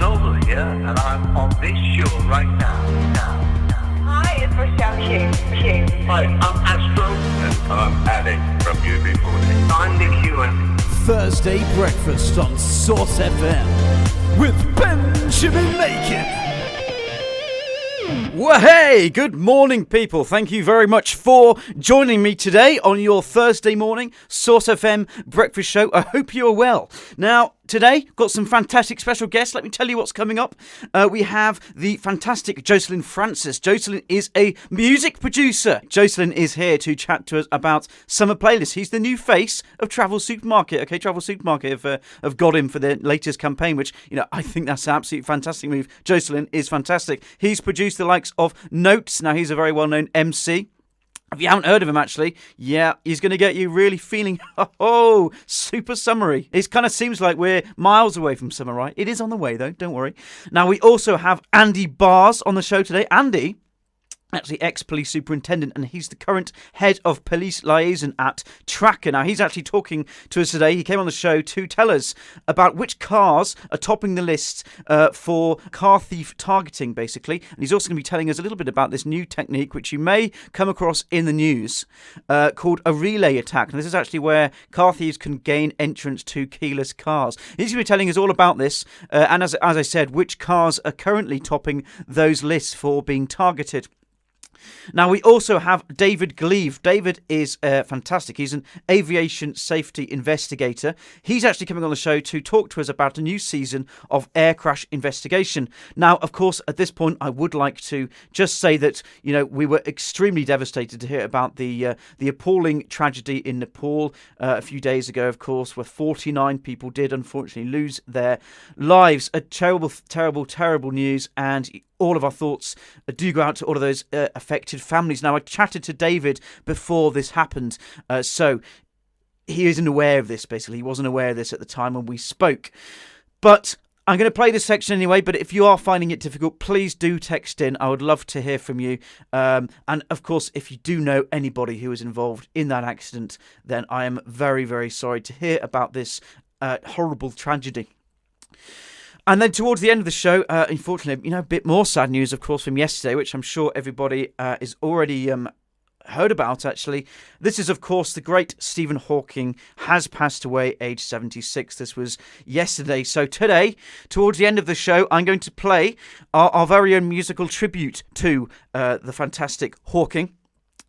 Snowball here, and I'm on this show right now. Hi, it's Rochelle Hugh. Hi, I'm Astro. And I'm Addict from UB40. I'm Nick Ewan. Thursday breakfast on Source FM with Benjamin Makin. Well, hey, good morning, people. Thank you very much for joining me today on your Thursday morning Source FM breakfast show. I hope you are well. Now, today, got some fantastic special guests. Let me tell you what's coming up. We have the fantastic Jocelyn Francis. Jocelyn is a music producer. Jocelyn is here to chat to us about summer playlists. He's the new face of Travel Supermarket. Okay, Travel Supermarket have got him for their latest campaign, which, you know, I think that's an absolutely fantastic move. Jocelyn is fantastic. He's produced the likes of Not3s. Now, he's a very well-known MC. If you haven't heard of him, actually, yeah, he's going to get you really feeling, super summery. It kind of seems like we're miles away from summer, right? It is on the way, though, don't worry. Now, we also have Andy Bars on the show today. Andy, actually ex-police superintendent, and he's the current head of police liaison at Tracker. Now, he's actually talking to us today. He came on the show to tell us about which cars are topping the list for car thief targeting, basically. And he's also going to be telling us a little bit about this new technique, which you may come across in the news, called a relay attack. And this is actually where car thieves can gain entrance to keyless cars. He's going to be telling us all about this, and as I said, which cars are currently topping those lists for being targeted. Now, we also have David Gleave. David is fantastic. He's an aviation safety investigator. He's actually coming on the show to talk to us about a new season of air crash investigation. Now, of course, at this point, I would like to just say that, you know, we were extremely devastated to hear about the appalling tragedy in Nepal a few days ago, of course, where 49 people did unfortunately lose their lives. A terrible, terrible, terrible news, and all of our thoughts do go out to all of those affected families. Now, I chatted to David before this happened, so he isn't aware of this, basically. He wasn't aware of this at the time when we spoke. But I'm going to play this section anyway, but if you are finding it difficult, please do text in. I would love to hear from you. And, of course, if you do know anybody who was involved in that accident, then I am very, very sorry to hear about this horrible tragedy. And then towards the end of the show, unfortunately, you know, a bit more sad news, of course, from yesterday, which I'm sure everybody is already heard about, actually. This is, of course, the great Stephen Hawking has passed away, age 76. This was yesterday. So today, towards the end of the show, I'm going to play our very own musical tribute to the fantastic Hawking.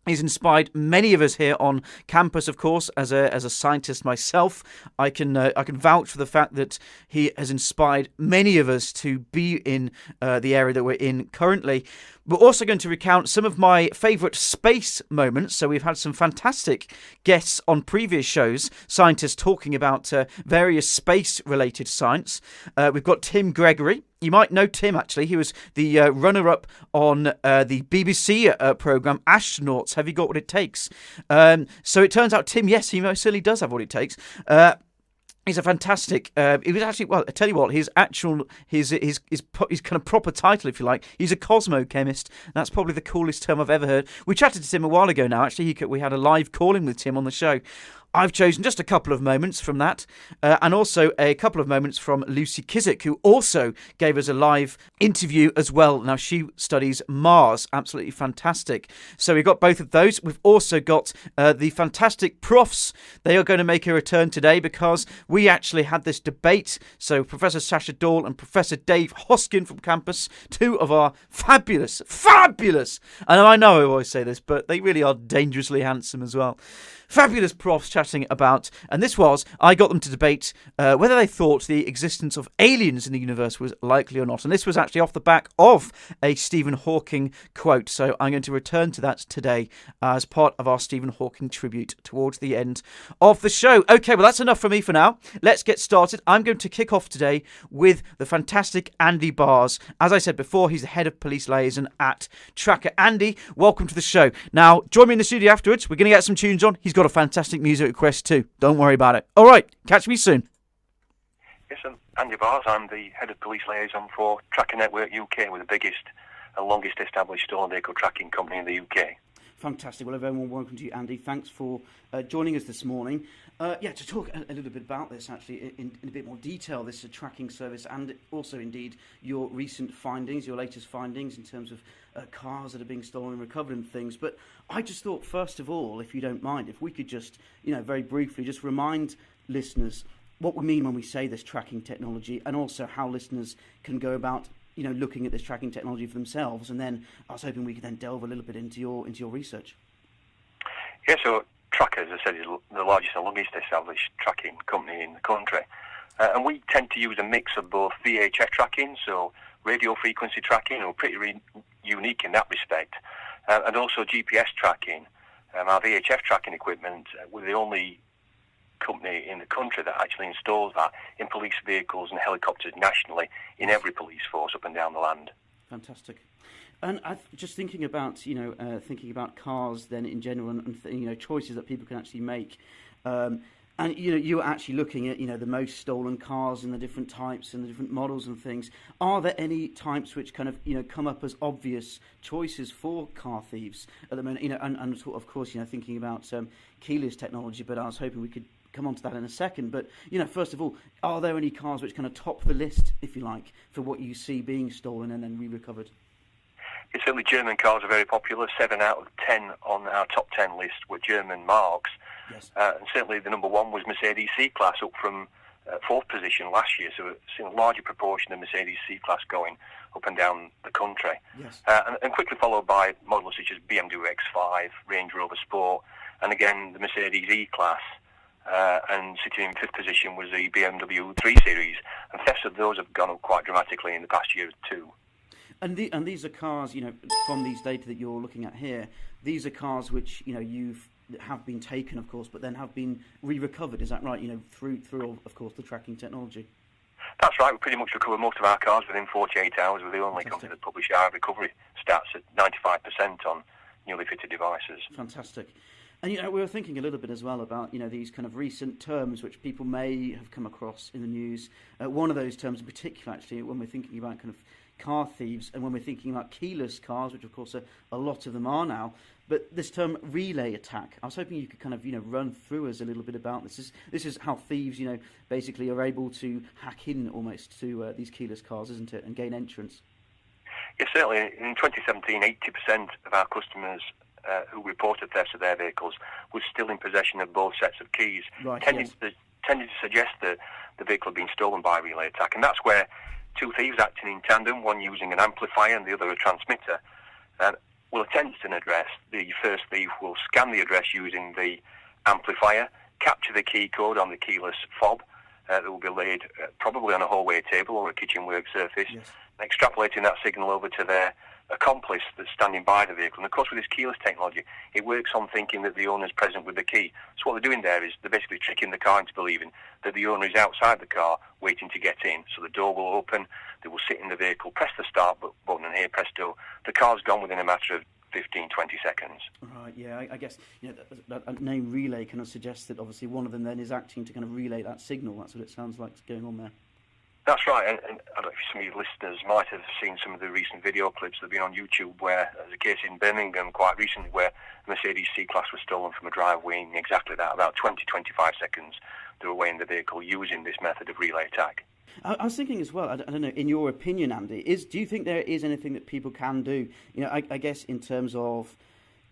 He's inspired many of us here on campus, of course. As a scientist myself, I can vouch for the fact that he has inspired many of us to be in the area that we're in currently. We're also going to recount some of my favourite space moments. So we've had some fantastic guests on previous shows, scientists talking about various space-related science. We've got Tim Gregory. You might know Tim, actually. He was the runner-up on the BBC programme Astronauts. Have you got what it takes? So it turns out Tim, yes, he most certainly does have what it takes. He's a fantastic. He was actually, well, I tell you what, his kind of proper title, if you like, he's a cosmochemist. That's probably the coolest term I've ever heard. We chatted to Tim a while ago now. Actually, we had a live call-in with Tim on the show. I've chosen just a couple of moments from that, and also a couple of moments from Lucy Kizik, who also gave us a live interview as well. Now, she studies Mars. Absolutely fantastic. So we've got both of those. We've also got the fantastic profs. They are going to make a return today because we actually had this debate. So Professor Sasha Dahl and Professor Dave Hoskin from campus, two of our fabulous, and I know I always say this, but they really are dangerously handsome as well. Fabulous profs chatting about, and this was, I got them to debate whether they thought the existence of aliens in the universe was likely or not. And this was actually off the back of a Stephen Hawking quote. So I'm going to return to that today as part of our Stephen Hawking tribute towards the end of the show. Okay, well, that's enough for me for now. Let's get started. I'm going to kick off today with the fantastic Andy Bars. As I said before, he's the head of police liaison at Tracker. Andy, welcome to the show. Now, join me in the studio afterwards. We're going to get some tunes on. He's got a fantastic music request too. Don't worry about it. All right, catch me soon. Yes, I'm Andy Bars. I'm the head of police liaison for Tracker Network UK. We're the biggest and longest established stolen vehicle tracking company in the UK. Fantastic. Well, everyone, welcome to you, Andy. Thanks for joining us this morning. To talk a little bit about this, actually, in a bit more detail, this tracking service, and also, indeed, your recent findings, your latest findings in terms of cars that are being stolen and recovered and things. But I just thought, first of all, if you don't mind, if we could just, very briefly, just remind listeners what we mean when we say this tracking technology, and also how listeners can go about, looking at this tracking technology for themselves. And then I was hoping we could then delve a little bit into your research. Yeah, so Tracker, as I said, is the largest and longest established tracking company in the country. And we tend to use a mix of both VHF tracking, so radio frequency tracking, or pretty unique in that respect, and also GPS tracking. Our VHF tracking equipment, we're the only company in the country that actually installs that in police vehicles and helicopters nationally in every police force up and down the land. Fantastic. And just thinking about cars then in general, and choices that people can actually make. And you're actually looking at the most stolen cars and the different types and the different models and things. Are there any types which kind of come up as obvious choices for car thieves at the moment? And of course thinking about keyless technology. But I was hoping we could come on to that in a second. But first of all, are there any cars which kind of top the list, if you like, for what you see being stolen and then re-recovered? It's certainly German cars are very popular. 7 out of 10 on our top 10 list were German marques. Yes. And certainly the number one was Mercedes C-Class, up from fourth position last year. So we've seen a larger proportion of Mercedes C-Class going up and down the country. Yes. And quickly followed by models such as BMW X5, Range Rover Sport, and again the Mercedes E-Class. And sitting in fifth position was the BMW 3 Series. And thefts of those have gone up quite dramatically in the past year or two. And these are cars, from these data that you're looking at here, these are cars which, have been taken, of course, but then have been re-recovered, is that right, through, of course, the tracking technology? That's right, we pretty much recover most of our cars within 48 hours. We're the only company that publish our recovery stats at 95% on newly fitted devices. Fantastic. And, we were thinking a little bit as well about, these kind of recent terms which people may have come across in the news. One of those terms in particular, actually, when we're thinking about kind of car thieves and when we're thinking about keyless cars, which of course a lot of them are now, but this term relay attack, I was hoping you could kind of run through us a little bit about this. This is how thieves basically are able to hack in almost to these keyless cars, isn't it, and gain entrance? Yes, certainly. In 2017, 80% of our customers who reported thefts of their vehicles were still in possession of both sets of keys, tending to suggest that the vehicle had been stolen by a relay attack. And that's where two thieves acting in tandem, one using an amplifier and the other a transmitter, will attempt an address. The first thief will scan the address using the amplifier, capture the key code on the keyless fob that will be laid probably on a hallway table or a kitchen work surface, extrapolating that signal over to their accomplice that's standing by the vehicle. And of course, with this keyless technology, it works on thinking that the owner's present with the key. So what they're doing there is they're basically tricking the car into believing that the owner is outside the car waiting to get in. So the door will open, they will sit in the vehicle, press the start button, and here, presto, the car's gone within a matter of 15, 20 seconds. Right, yeah, I guess that name relay kind of suggests that obviously one of them then is acting to kind of relay that signal. That's what it sounds like going on there. That's right, and I don't know if some of your listeners might have seen some of the recent video clips that have been on YouTube where there's a case in Birmingham quite recently where a Mercedes C-Class was stolen from a driveway in exactly that, about 20-25 seconds they were away in the vehicle using this method of relay attack. I was thinking as well, I don't know, in your opinion, Andy, do you think there is anything that people can do? I guess in terms of,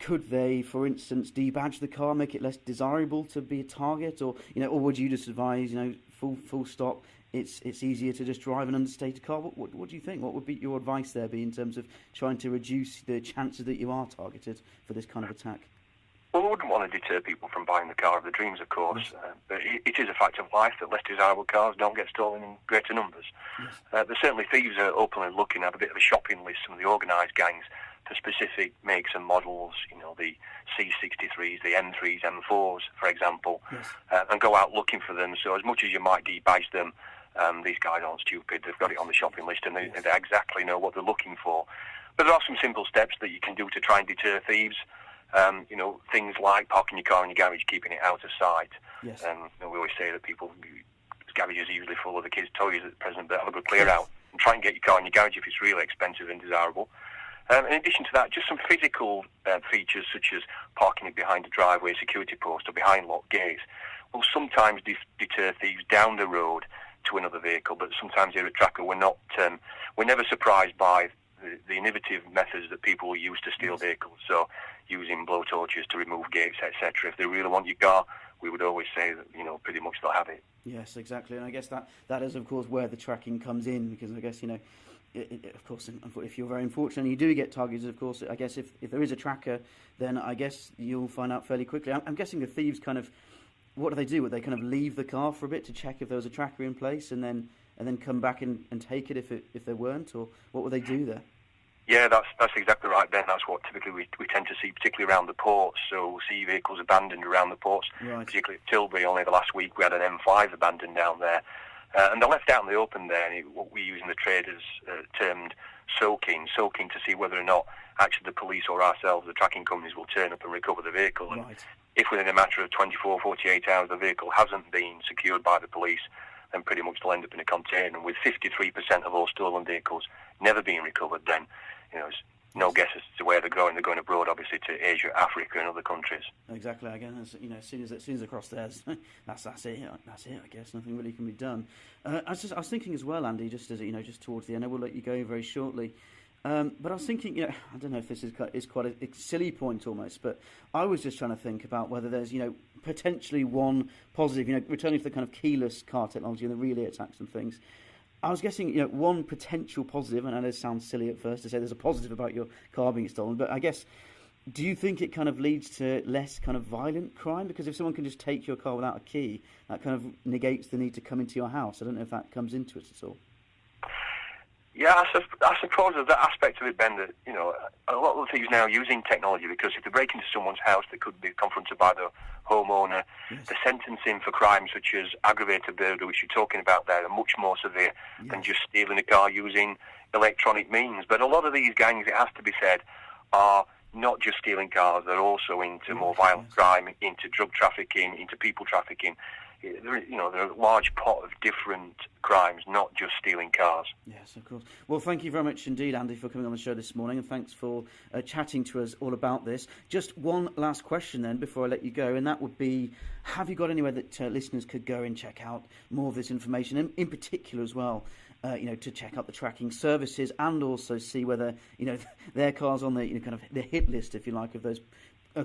could they, for instance, debadge the car, make it less desirable to be a target, or would you just advise, full stop, it's easier to just drive an understated car? What do you think? What would be your advice there be in terms of trying to reduce the chances that you are targeted for this kind of attack? Well, I wouldn't want to deter people from buying the car of their dreams, of course, but it is a fact of life that less desirable cars don't get stolen in greater numbers. Yes. But certainly thieves are openly looking at a bit of a shopping list, some of the organised gangs, for specific makes and models, the C63s, the M3s, M4s, for example, and go out looking for them. So as much as you might debadge them, these guys aren't stupid. They've got it on the shopping list and they exactly know what they're looking for. But there are some simple steps that you can do to try and deter thieves. Things like parking your car in your garage, keeping it out of sight. Yes. We always say that garages are usually full of the kids' toys at present, but have a good clear out and try and get your car in your garage if it's really expensive and desirable. In addition to that, just some physical features such as parking it behind a driveway security post or behind locked gates will sometimes deter thieves down the road to another vehicle, but sometimes here at Tracker we're never surprised by the innovative methods that people use to steal vehicles. So using blowtorches to remove gates, etc. If they really want your car, we would always say that, pretty much they'll have it. Yes, exactly. And I guess that is, of course, where the tracking comes in, because I guess, of course, if you're very unfortunate and you do get targeted, of course, I guess if there is a tracker, then I guess you'll find out fairly quickly. I'm guessing the thieves what do they do? Would they kind of leave the car for a bit to check if there was a tracker in place and then come back and take it if there weren't, or what would they do there? Yeah, that's exactly right, Ben. That's what typically we tend to see, particularly around the ports. So we'll see vehicles abandoned around the ports, right. Particularly at Tilbury. Only the last week we had an M5 abandoned down there. And they're left out in the open there, and what we use in the trade is termed soaking to see whether or not actually the police or ourselves, the tracking companies, will turn up and recover the vehicle. Right. And if within a matter of 24, 48 hours the vehicle hasn't been secured by the police, then pretty much they'll end up in a container. And with 53% of all stolen vehicles never being recovered, then it's no guess as to where they're going. They're going abroad, obviously, to Asia, Africa, and other countries. Exactly. Again, as soon as they're across there, that's it. That's it. I guess nothing really can be done. I was thinking as well, Andy, just as just towards the end, I will let you go very shortly. But I was thinking, I don't know if this is quite a silly point almost, but I was just trying to think about whether there's potentially one positive, returning to the kind of keyless car technology and the relay attacks and things. I was guessing, one potential positive, and I know it sounds silly at first to say there's a positive about your car being stolen, but I guess, do you think it kind of leads to less kind of violent crime? Because if someone can just take your car without a key, that kind of negates the need to come into your house. I don't know if that comes into it at all. Yeah, I suppose there's that aspect of it, Ben, that, a lot of thieves now using technology, because if they break into someone's house, they could be confronted by the homeowner. Yes. The sentencing for crimes such as aggravated burglary, which you're talking about there, are much more severe than just stealing a car using electronic means. But a lot of these gangs, it has to be said, are not just stealing cars, they're also into more violent crime, into drug trafficking, into people trafficking. They're a large pot of different crimes, not just stealing cars. Yes, of course. Well, thank you very much indeed, Andy, for coming on the show this morning, and thanks for chatting to us all about this. Just one last question then before I let you go, and that would be, have you got anywhere that listeners could go and check out more of this information, and in particular as well, to check out the tracking services and also see whether, their cars on the, kind of the hit list, if you like, of those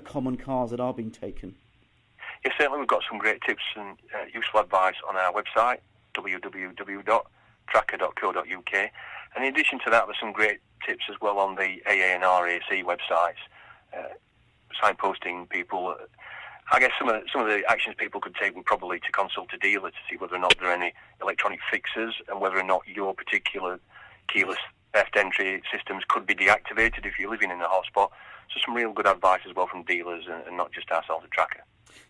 common cars that are being taken? Yes, certainly we've got some great tips and useful advice on our website, www.tracker.co.uk. And in addition to that, there's some great tips as well on the AA and RAC websites, signposting people. I guess some of the actions people could take would probably to consult a dealer to see whether or not there are any electronic fixes and whether or not your particular keyless theft entry systems could be deactivated if you're living in a hotspot. So some real good advice as well from dealers and not just ourselves at Tracker.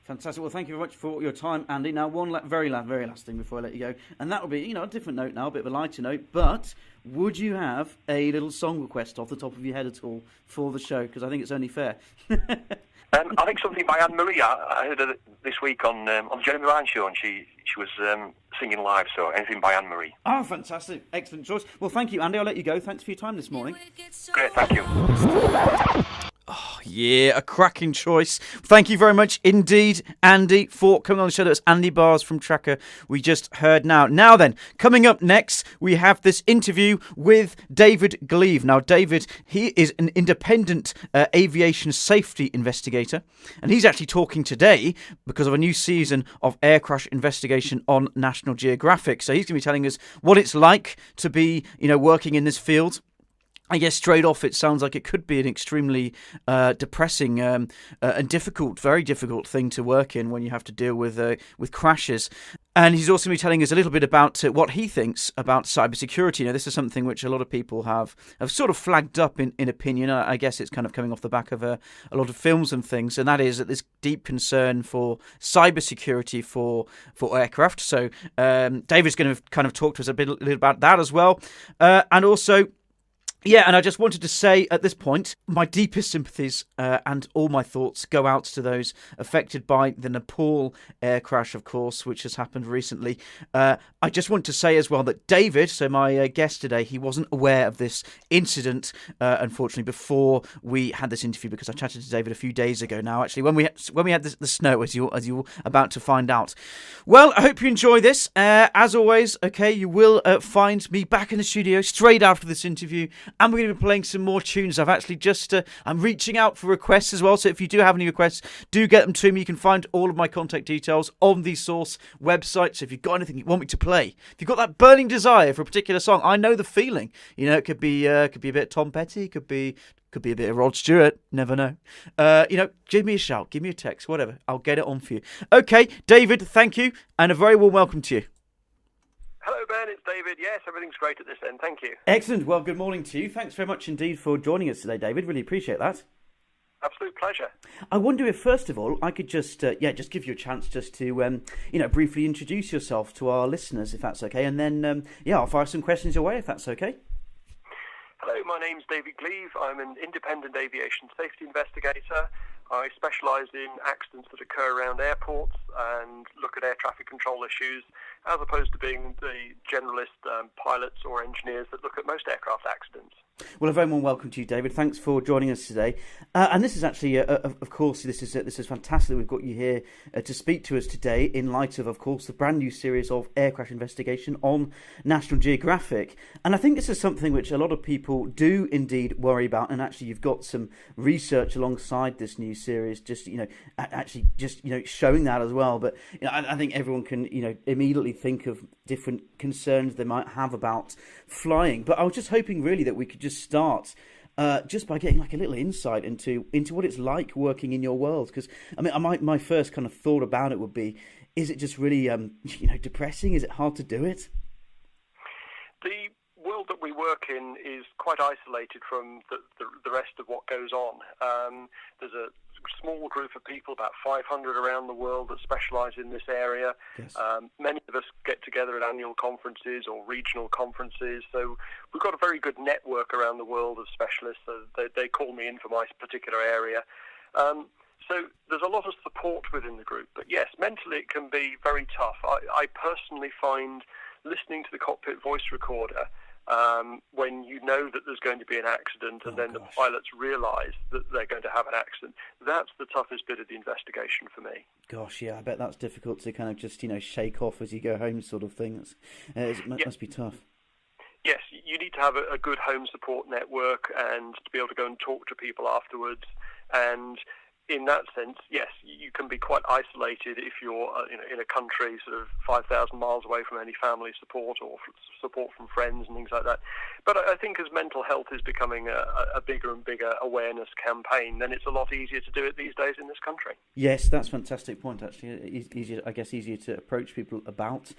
Fantastic. Well, thank you very much for your time, Andy. Now, one very last thing before I let you go, and that will be, a different note now, a bit of a lighter note, but would you have a little song request off the top of your head at all for the show? Because I think it's only fair. I think something by Anne-Marie. I heard her this week on the Jeremy Ryan show, and she was singing live, so anything by Anne-Marie. Oh, fantastic. Excellent choice. Well, thank you, Andy. I'll let you go. Thanks for your time this morning. Great, thank you. Oh, yeah, a cracking choice. Thank you very much indeed, Andy, for coming on the show. That's Andy Bars from Tracker we just heard now. Now then, coming up next, we have this interview with David Gleave. Now, David, he is an independent aviation safety investigator, and he's actually talking today because of a new season of air crash investigation on National Geographic. So he's going to be telling us what it's like to be, working in this field. I guess straight off it sounds like it could be an extremely depressing and difficult, very difficult thing to work in when you have to deal with crashes. And he's also going to be telling us a little bit about what he thinks about cybersecurity. Now, this is something which a lot of people have sort of flagged up in opinion. I guess it's kind of coming off the back of a lot of films and things, and that is that there's deep concern for cybersecurity for aircraft. So David's going to kind of talk to us a little about that as well. And also, Yeah, and I just wanted to say at this point, my deepest sympathies and all my thoughts go out to those affected by the Nepal air crash, of course, which has happened recently. I just want to say as well that David, so my guest today, he wasn't aware of this incident, unfortunately, before we had this interview, because I chatted to David a few days ago now, actually, when we had the snow, as you're about to find out. Well, I hope you enjoy this. As always, okay, you will find me back in the studio straight after this interview. And we're going to be playing some more tunes. I've actually just, I'm reaching out for requests as well. So if you do have any requests, do get them to me. You can find all of my contact details on the Source website. So if you've got anything you want me to play, if you've got that burning desire for a particular song, I know the feeling. You know, it could be a bit of Tom Petty, could be a bit of Rod Stewart. Never know. Give me a shout, give me a text, whatever. I'll get it on for you. Okay, David, thank you. And a very warm welcome to you. Hello, Ben. It's David. Yes, everything's great at this end. Thank you. Excellent. Well, good morning to you. Thanks very much indeed for joining us today, David. Really appreciate that. Absolute pleasure. I wonder if, first of all, I could just give you a chance just to, briefly introduce yourself to our listeners, if that's okay. And then, I'll fire some questions your way, if that's okay. Hello, my name's David Gleave. I'm an independent aviation safety investigator. I specialise in accidents that occur around airports and look at air traffic control issues, as opposed to being the generalist pilots or engineers that look at most aircraft accidents. Well, a very warm welcome to you, David. Thanks for joining us today. And this is actually, of course, this is fantastic that we've got you here to speak to us today in light of course, the brand new series of air crash investigation on National Geographic. And I think this is something which a lot of people do indeed worry about. And actually, you've got some research alongside this new series, just showing that as well. But I think everyone can immediately think of different concerns they might have about flying. But I was just hoping really that we could just start just by getting like a little insight into what it's like working in your world. Because I mean, my first kind of thought about it would be, is it just really depressing? Is it hard to do it? The world that we work in is quite isolated from the rest of what goes on. There's a small group of people, about 500 around the world, that specialise in this area. Yes. Many of us get together at annual conferences or regional conferences, so we've got a very good network around the world of specialists. So they call me in for my particular area. So there's a lot of support within the group. But yes, mentally it can be very tough. I personally find listening to the cockpit voice recorder, when you know that there's going to be an accident and then the pilots realise that they're going to have an accident, that's the toughest bit of the investigation for me. Gosh, yeah, I bet that's difficult to kind of just, shake off as you go home sort of thing. It must be tough. Yes, you need to have a good home support network and to be able to go and talk to people afterwards. And in that sense, yes, you can be quite isolated if you're in a country sort of 5,000 miles away from any family support or support from friends and things like that. But I think as mental health is becoming a bigger and bigger awareness campaign, then it's a lot easier to do it these days in this country. Yes, that's a fantastic point, actually. Easier to approach people about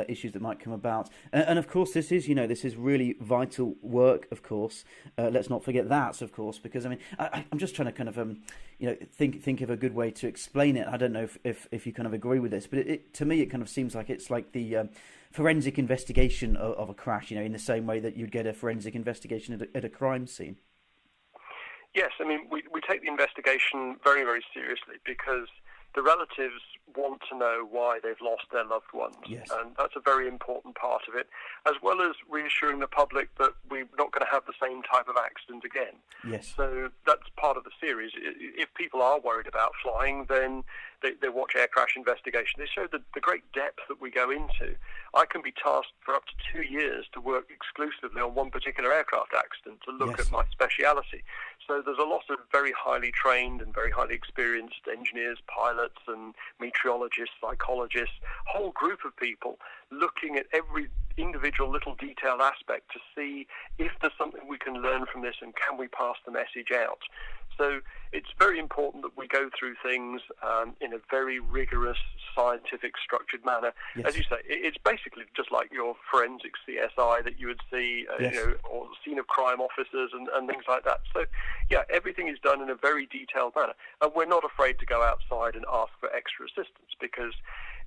issues that might come about. And of course, this is really vital work, of course. Let's not forget that, of course, because, I mean, I'm just trying to kind of, think of a good way to explain it. I don't know if you kind of agree with this, but to me it kind of seems like it's like the forensic investigation of a crash, in the same way that you'd get a forensic investigation at a crime scene. Yes, I mean, we take the investigation very, very seriously because the relatives want to know why they've lost their loved ones. Yes. And that's a very important part of it, as well as reassuring the public that we're not going to have the same type of accident again. Yes. So that's part of the series. If people are worried about flying, then they watch Air Crash Investigation. They show the great depth that we go into. I can be tasked for up to 2 years to work exclusively on one particular aircraft accident to look at my speciality. So there's a lot of very highly trained and very highly experienced engineers, pilots and meteorologists, psychologists, whole group of people looking at every individual little detailed aspect to see if there's something we can learn from this and can we pass the message out. So it's very important that we go through things in a very rigorous, scientific, structured manner. Yes. As you say, it's basically just like your forensic CSI that you would see, or scene of crime officers and things like that. So, yeah, everything is done in a very detailed manner. And we're not afraid to go outside and ask for extra assistance because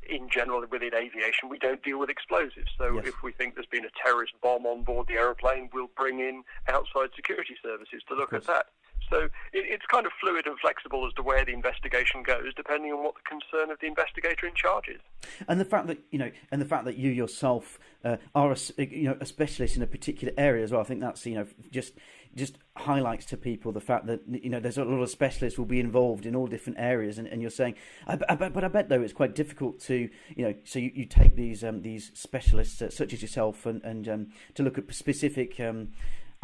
in general, within aviation, we don't deal with explosives. So if we think there's been a terrorist bomb on board the aeroplane, we'll bring in outside security services to look at that. So it's kind of fluid and flexible as to where the investigation goes, depending on what the concern of the investigator in charge is. And the fact that you yourself are a specialist in a particular area as well, I think that's just highlights to people the fact that there's a lot of specialists will be involved in all different areas, and you're saying, but I bet though it's quite difficult to so you take these specialists such as yourself and to look at specific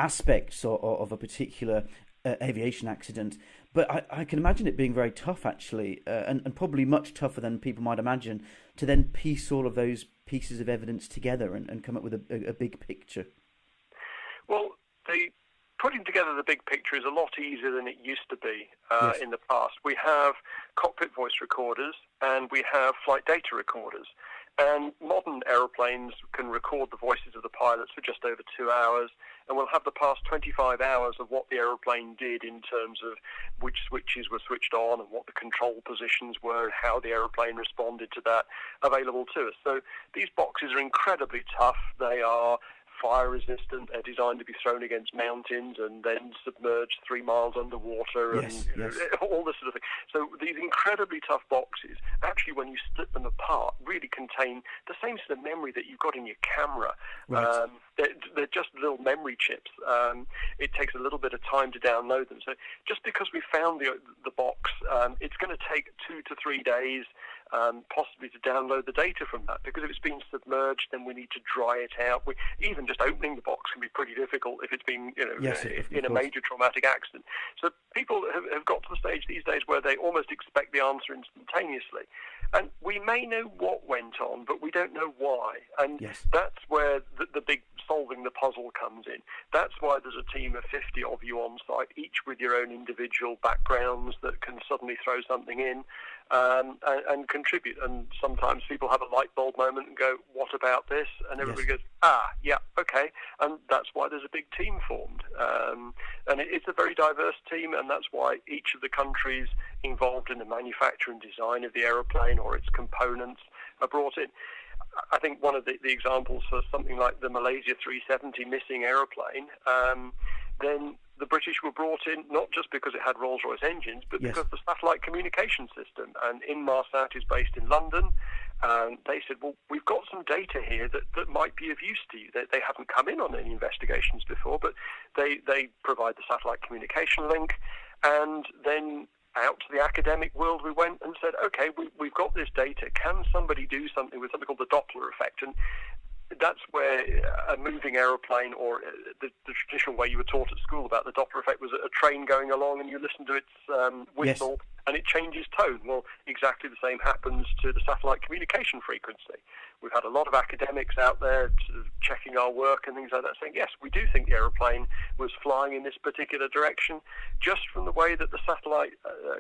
aspects of a particular aviation accident, but I can imagine it being very tough actually, and probably much tougher than people might imagine, to then piece all of those pieces of evidence together and come up with a big picture. Well, putting together the big picture is a lot easier than it used to be in the past. We have cockpit voice recorders and we have flight data recorders. And modern aeroplanes can record the voices of the pilots for just over 2 hours, and we'll have the past 25 hours of what the aeroplane did in terms of which switches were switched on and what the control positions were and how the aeroplane responded to that available to us. So these boxes are incredibly tough. They are fire resistant. They're designed to be thrown against mountains and then submerged 3 miles underwater and all this sort of thing. So these incredibly tough boxes, actually when you split them apart, really contain the same sort of memory that you've got in your camera. Right. They're just little memory chips. It takes a little bit of time to download them. So just because we found the box, it's going to take 2 to 3 days possibly to download the data from that, because if it's been submerged, then we need to dry it out. Even just opening the box can be pretty difficult if it's been in a major traumatic accident. So people have got to the stage these days where they almost expect the answer instantaneously. And we may know what went on, but we don't know why. And that's where the big solving the puzzle comes in. That's why there's a team of 50 of you on site, each with your own individual backgrounds that can suddenly throw something in and contribute. And sometimes people have a light bulb moment and go, what about this? And everybody goes, yeah, okay. And that's why there's a big team formed. And it's a very diverse team, and that's why each of the countries involved in the manufacture and design of the aeroplane or its components are brought in. I think one of the examples for something like the Malaysia 370 missing aeroplane, then the British were brought in not just because it had Rolls-Royce engines, but because of the satellite communication system. And Inmarsat is based in London. They said, well, we've got some data here that might be of use to you. They haven't come in on any investigations before, but they provide the satellite communication link. And then out to the academic world we went and said, okay, we've got this data. Can somebody do something with something called the Doppler effect? And that's where a moving aeroplane, or the traditional way you were taught at school about the Doppler effect, was a train going along and you listen to its whistle and it changes tone. Well, exactly the same happens to the satellite communication frequency. We've had a lot of academics out there sort of checking our work and things like that, saying, yes, we do think the aeroplane was flying in this particular direction, just from the way that the satellite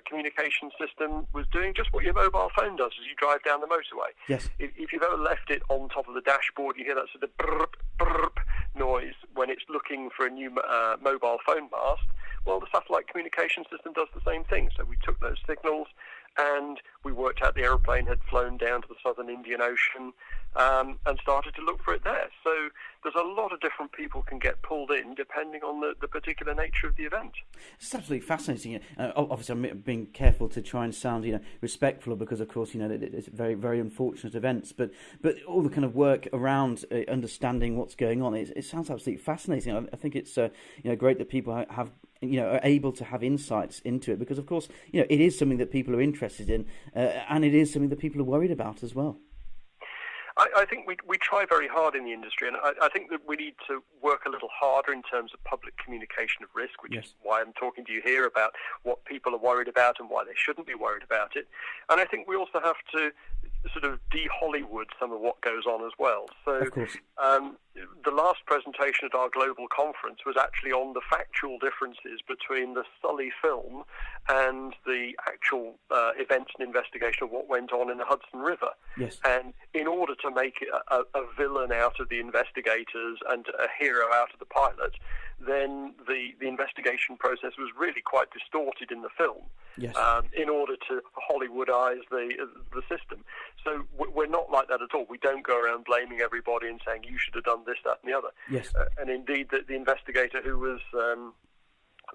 communication system was doing just what your mobile phone does as you drive down the motorway. Yes. If you've ever left it on top of the dashboard, you hear that sort of burp, burp noise when it's looking for a new mobile phone mast. Well, the satellite communication system does the same thing. So we took those signals and we worked out the aeroplane had flown down to the southern Indian Ocean and started to look for it there. So there's a lot of different people can get pulled in depending on the particular nature of the event. It's absolutely fascinating. Obviously, I'm being careful to try and sound, respectful, because of course, it's very, very unfortunate events. But all the kind of work around understanding what's going on, it sounds absolutely fascinating. I think it's great that people have are able to have insights into it, because of course, it is something that people are interested in, and it is something that people are worried about as well. I think we try very hard in the industry, and I think that we need to work a little harder in terms of public communication of risk, which is why I'm talking to you here about what people are worried about and why they shouldn't be worried about it. And I think we also have to sort of de-Hollywood some of what goes on as well. So the last presentation at our global conference was actually on the factual differences between the Sully film and the actual events and investigation of what went on in the Hudson River. Yes. And in order to make it a villain out of the investigators and a hero out of the pilot, then the investigation process was really quite distorted in the film. Yes. In order to Hollywoodize the system. So we're not like that at all. We don't go around blaming everybody and saying you should have done this, that, and the other. Yes. And indeed, the investigator who was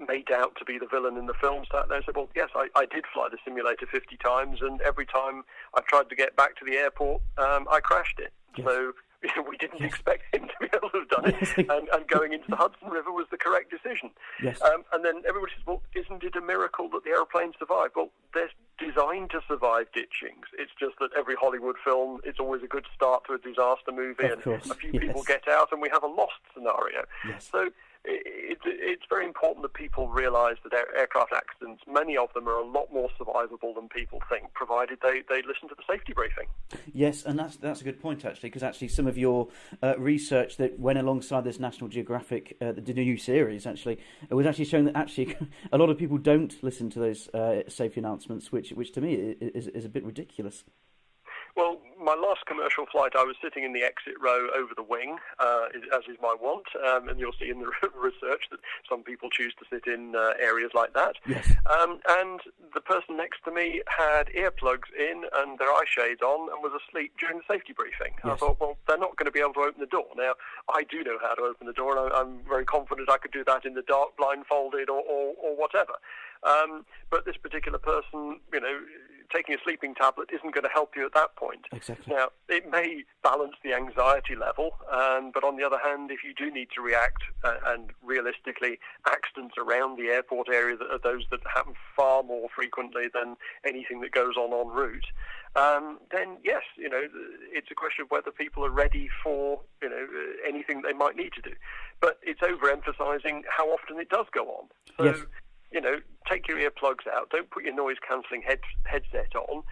made out to be the villain in the film sat there and said, well, yes, I did fly the simulator 50 times, and every time I tried to get back to the airport, I crashed it. Yes. So we didn't expect him to be able to have done it, and going into the Hudson River was the correct decision. Yes. And then everybody says, well, isn't it a miracle that the aeroplane survived? Well, they're designed to survive ditchings. It's just that every Hollywood film, it's always a good start to a disaster movie, and a few people get out, and we have a lost scenario. Yes. So it's very important that people realise that aircraft accidents, many of them are a lot more survivable than people think, provided they listen to the safety briefing. Yes, and that's a good point, actually, because actually some of your research that went alongside this National Geographic, the new series, actually, it was actually showing that actually a lot of people don't listen to those safety announcements, which to me is a bit ridiculous. Well, my last commercial flight, I was sitting in the exit row over the wing, as is my wont, and you'll see in the research that some people choose to sit in areas like that. Yes. And the person next to me had earplugs in and their eye shades on and was asleep during the safety briefing. Yes. I thought, well, they're not going to be able to open the door. Now, I do know how to open the door, and I'm very confident I could do that in the dark, blindfolded, or whatever. But this particular person, taking a sleeping tablet isn't going to help you at that point. Exactly. Now, it may balance the anxiety level, but on the other hand, if you do need to react, and realistically, accidents around the airport area are those that happen far more frequently than anything that goes on en route, then yes, it's a question of whether people are ready for, anything they might need to do. But it's overemphasizing how often it does go on. So, yes. Take your earplugs out, don't put your noise-cancelling headset on,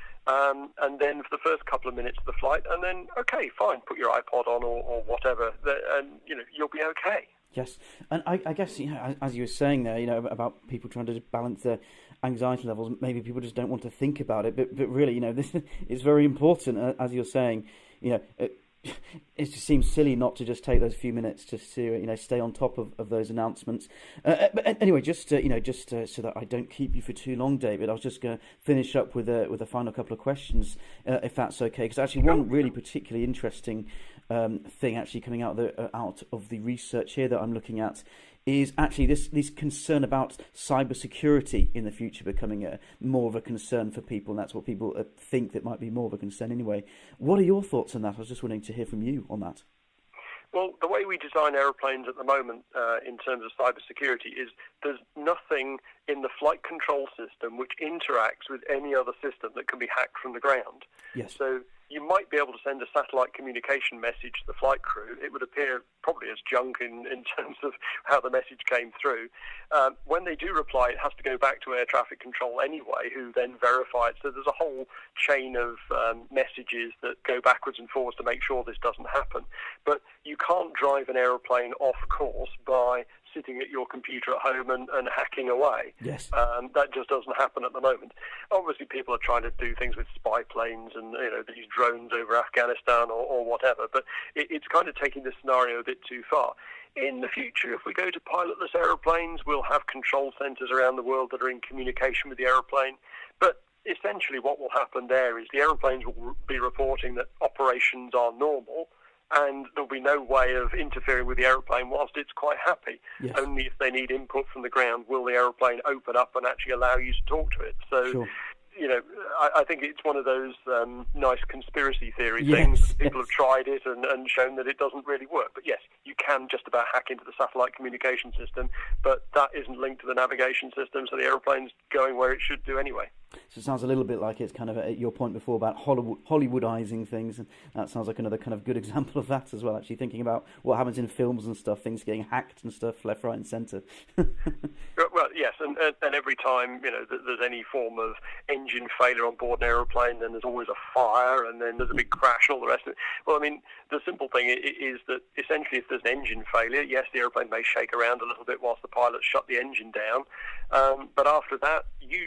and then for the first couple of minutes of the flight, and then, okay, fine, put your iPod on or whatever, and, you'll be okay. Yes, and I guess, as you were saying there, about people trying to balance their anxiety levels, maybe people just don't want to think about it, but really, this is very important, as you're saying, it just seems silly not to just take those few minutes just to stay on top of those announcements. But anyway, just so that I don't keep you for too long, David, I was just going to finish up with a final couple of questions, if that's okay. Because actually, one really particularly interesting thing actually coming out of the research here that I'm looking at is actually this concern about cybersecurity in the future becoming more of a concern for people, and that's what people think that might be more of a concern anyway. What are your thoughts on that? I was just wanting to hear from you on that. Well, the way we design aeroplanes at the moment in terms of cybersecurity is there's nothing in the flight control system which interacts with any other system that can be hacked from the ground. Yes. So you might be able to send a satellite communication message to the flight crew. It would appear probably as junk in terms of how the message came through. When they do reply, it has to go back to air traffic control anyway, who then verify it. So there's a whole chain of messages that go backwards and forwards to make sure this doesn't happen. But you can't drive an aeroplane off course by sitting at your computer at home and hacking away. Yes. That just doesn't happen at the moment. Obviously, people are trying to do things with spy planes and these drones over Afghanistan or whatever, but it's kind of taking the scenario a bit too far. In the future, if we go to pilotless aeroplanes, we'll have control centres around the world that are in communication with the aeroplane. But essentially what will happen there is the aeroplanes will be reporting that operations are normal, and there'll be no way of interfering with the aeroplane whilst it's quite happy. Yes. Only if they need input from the ground will the aeroplane open up and actually allow you to talk to it. So, sure. I think it's one of those nice conspiracy theory Yes. things. People have tried it and shown that it doesn't really work. But yes, you can just about hack into the satellite communication system, but that isn't linked to the navigation system, so the aeroplane's going where it should do anyway. So it sounds a little bit like it's kind of your point before about Hollywoodizing things, and that sounds like another kind of good example of that as well, actually thinking about what happens in films and stuff, things getting hacked and stuff left, right and centre. Well, yes, and every time there's any form of engine failure on board an aeroplane, then there's always a fire, and then there's a big crash and all the rest of it. Well, I mean, the simple thing is that essentially if there's an engine failure, yes, the aeroplane may shake around a little bit whilst the pilots shut the engine down, but after that,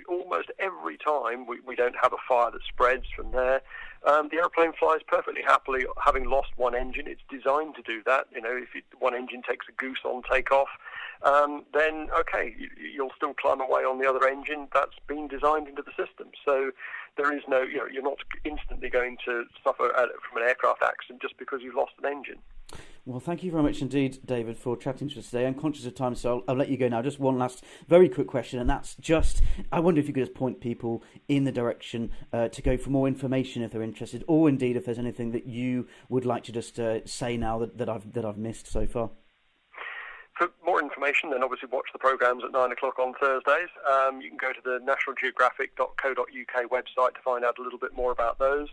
almost every time we don't have a fire that spreads from there. the aeroplane flies perfectly happily, having lost one engine. It's designed to do that. If one engine takes a goose on takeoff, then okay, you'll still climb away on the other engine. That's been designed into the system. So there is no, you're not instantly going to suffer from an aircraft accident just because you've lost an engine. Well, thank you very much indeed, David, for chatting to us today. I'm conscious of time, so I'll let you go now. Just one last very quick question, and that's just, I wonder if you could just point people in the direction to go for more information if they're interested, or indeed if there's anything that you would like to just say now that I've missed so far. For more information, then obviously watch the programmes at 9 o'clock on Thursdays. You can go to the nationalgeographic.co.uk website to find out a little bit more about those.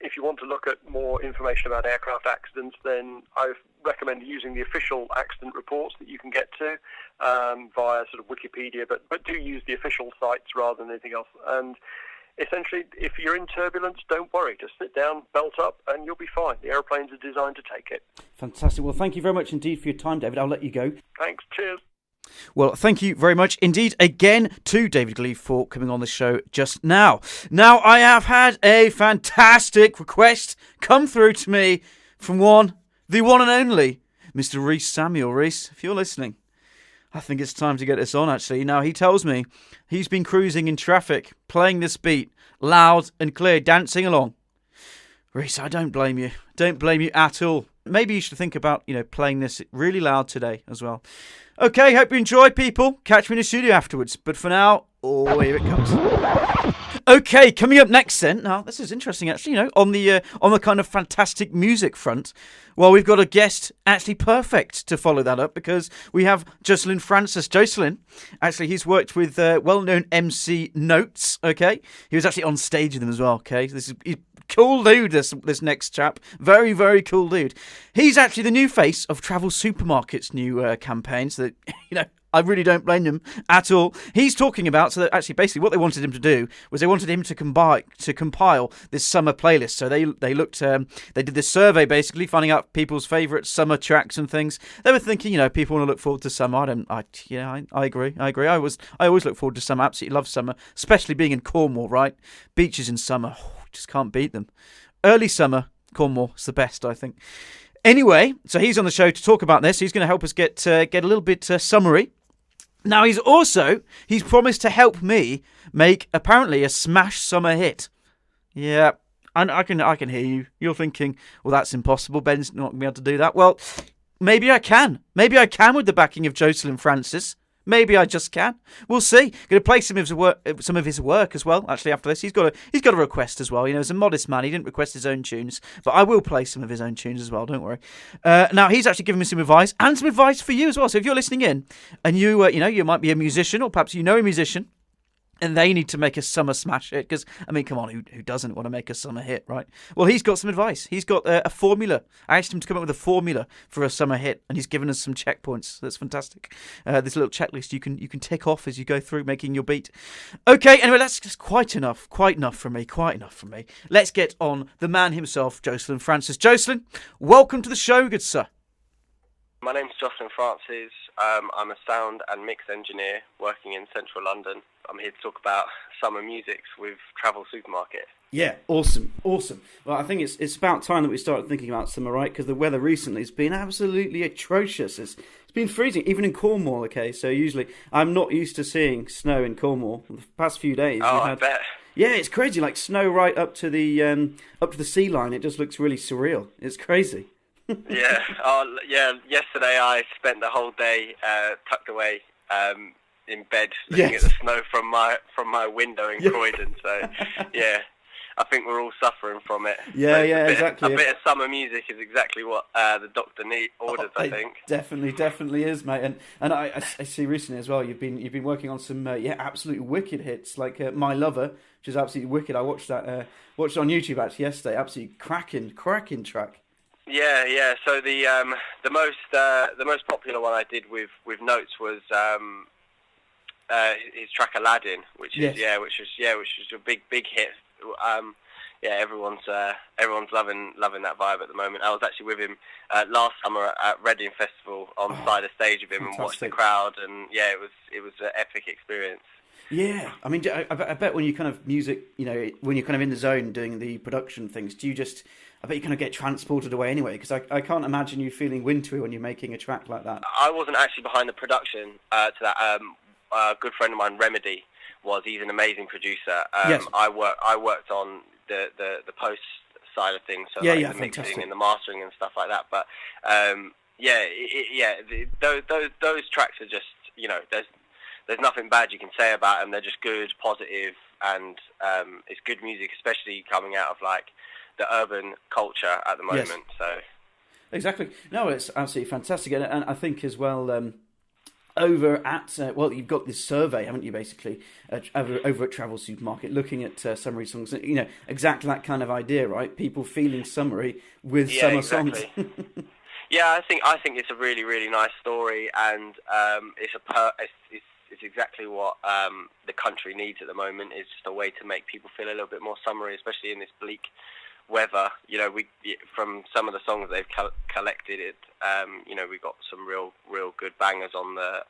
If you want to look at more information about aircraft accidents, then I recommend using the official accident reports that you can get to via sort of Wikipedia, but do use the official sites rather than anything else. And essentially, if you're in turbulence, don't worry. Just sit down, belt up, and you'll be fine. The aeroplanes are designed to take it. Fantastic. Well, thank you very much indeed for your time, David. I'll let you go. Thanks. Cheers. Well, thank you very much indeed again to David Glee for coming on the show just now. Now, I have had a fantastic request come through to me from the one and only, Mr. Rhys Samuel. Rhys, if you're listening, I think it's time to get this on, actually. Now, he tells me he's been cruising in traffic, playing this beat, loud and clear, dancing along. Rhys, I don't blame you. Don't blame you at all. Maybe you should think about, playing this really loud today as well. Okay, hope you enjoy, people. Catch me in the studio afterwards. But for now, here it comes. Okay, coming up next then. Now, this is interesting, actually, on the kind of fantastic music front. Well, we've got a guest actually perfect to follow that up because we have Jocelyn Francis. Jocelyn, actually, he's worked with well-known MC Not3s, okay? He was actually on stage with them as well, okay? He's cool dude, this next chap. Very, very cool dude. He's actually the new face of Travel Supermarket's new campaign, so that, I really don't blame him at all. He's talking about, so that actually basically what they wanted him to do was they wanted him to compile this summer playlist. So they did this survey basically, finding out people's favourite summer tracks and things. They were thinking, people want to look forward to summer. I agree. I always look forward to summer. Absolutely love summer, especially being in Cornwall, right? Beaches in summer, just can't beat them. Early summer, Cornwall is the best, I think. Anyway, so he's on the show to talk about this. He's going to help us get a little bit summary. Now, he's promised to help me make, apparently, a smash summer hit. Yeah, and I can hear you. You're thinking, well, that's impossible. Ben's not going to be able to do that. Well, maybe I can. Maybe I can with the backing of Jocelyn Francis. Maybe I just can. We'll see. Going to play some of his work as well. Actually, after this, he's got a request as well. He's a modest man. He didn't request his own tunes, but I will play some of his own tunes as well. Don't worry. Now he's actually given me some advice and some advice for you as well. So if you're listening in and you might be a musician or perhaps you know a musician, and they need to make a summer smash hit, because, come on, who doesn't want to make a summer hit, right? Well, he's got some advice. He's got a formula. I asked him to come up with a formula for a summer hit, and he's given us some checkpoints. That's fantastic. This little checklist you can tick off as you go through making your beat. Okay, anyway, that's just quite enough from me. Let's get on the man himself, Jocelyn Francis. Jocelyn, welcome to the show, good sir. My name's Jocelyn Francis. I'm a sound and mix engineer working in central London. I'm here to talk about summer musics with Travel Supermarket. Yeah, awesome. Well, I think it's about time that we started thinking about summer, right? Because the weather recently has been absolutely atrocious. It's been freezing, even in Cornwall, okay? So usually, I'm not used to seeing snow in Cornwall. The past few days, I bet. Yeah, it's crazy, like snow right up to the sea line. It just looks really surreal. It's crazy. Yeah. Yesterday I spent the whole day tucked away in bed looking at the snow from my window in Croydon. So yeah, I think we're all suffering from it. Yeah, exactly. A bit of summer music is exactly what the doctor ordered. I think definitely is, mate. And I see recently as well. You've been working on some absolutely wicked hits like My Lover, which is absolutely wicked. I watched that on YouTube actually yesterday. Absolutely cracking track. Yeah. So the most popular one I did with Not3s was his track Aladdin, which was a big hit. Everyone's loving that vibe at the moment. I was actually with him last summer at Reading Festival on the side of stage of him. Fantastic. And watched the crowd, and it was an epic experience. Yeah, I mean, I bet when you kind of music, when you're kind of in the zone doing the production things, I bet you kind of get transported away anyway, because I can't imagine you feeling wintry when you're making a track like that. I wasn't actually behind the production to that. A good friend of mine, Remedy, he's an amazing producer. Yes. I worked on the post side of things, so the mixing and the mastering and stuff like that. But those tracks are just, there's nothing bad you can say about them. They're just good, positive, and it's good music, especially coming out of like the urban culture at the moment. Yes. So exactly. No, it's absolutely fantastic, and I think as well. Over at you've got this survey, haven't you? Basically, over at Travel Supermarket, looking at summery songs. Exactly that kind of idea, right? People feeling summery with summer songs. Yeah, I think it's a really, really nice story, and it's exactly what the country needs at the moment. It's just a way to make people feel a little bit more summery, especially in this bleak weather. We from some of the songs they've collected it. We've got some real good bangers on the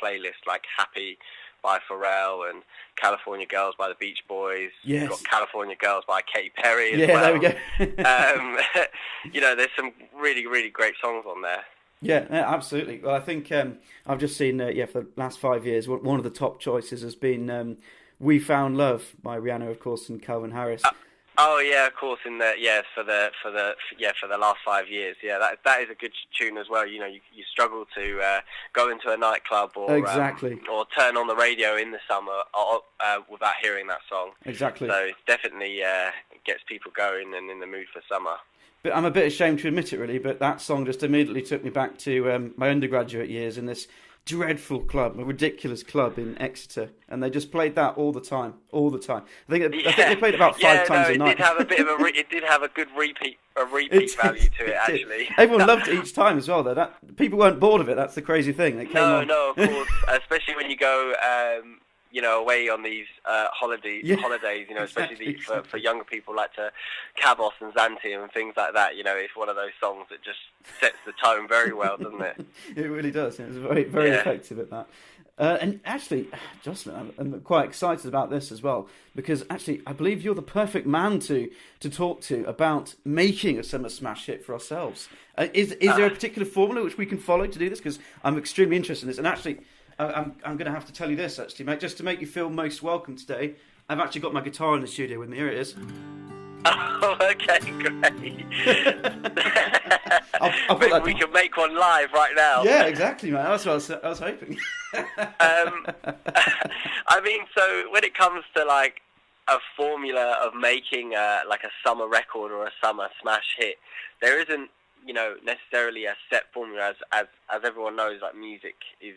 playlist, like Happy by Pharrell and California Girls by the Beach Boys. Yes. We've got California Girls by Katy Perry as well. Yeah, there we go. There's some really, really great songs on there. Yeah, absolutely. Well, I think I've just seen, for the last 5 years, one of the top choices has been We Found Love by Rihanna, of course, and Calvin Harris. Oh yeah, of course. For the last 5 years, that is a good tune as well. You struggle to go into a nightclub or or turn on the radio in the summer without hearing that song. Exactly. So it definitely gets people going and in the mood for summer. But I'm a bit ashamed to admit it, really. But that song just immediately took me back to my undergraduate years in this dreadful club, a ridiculous club in Exeter, and they just played that all the time. I think they played it about 5 times a night. It did have a bit of it did have a good repeat value to it, actually. Everyone loved it each time as well, though. People weren't bored of it. That's the crazy thing. It came on. No, of course. Especially when you go, away on these holidays. Especially for younger people like to Cabos and Xanthi and things like that. It's one of those songs that just sets the tone very well, doesn't it? It really does. It was very, very effective at that. And actually, Jocelyn, I'm quite excited about this as well, because actually, I believe you're the perfect man to talk to about making a summer smash hit for ourselves. Is there a particular formula which we can follow to do this? Because I'm extremely interested in this. And actually, I'm going to have to tell you this, actually, mate, just to make you feel most welcome today. I've actually got my guitar in the studio with me. Here it is. Oh, okay, great. Maybe we can make one live right now. Yeah, exactly, man. That's what I was hoping. I mean, so when it comes to like a formula of making like a summer record or a summer smash hit, there isn't, necessarily a set formula. As everyone knows, like music is,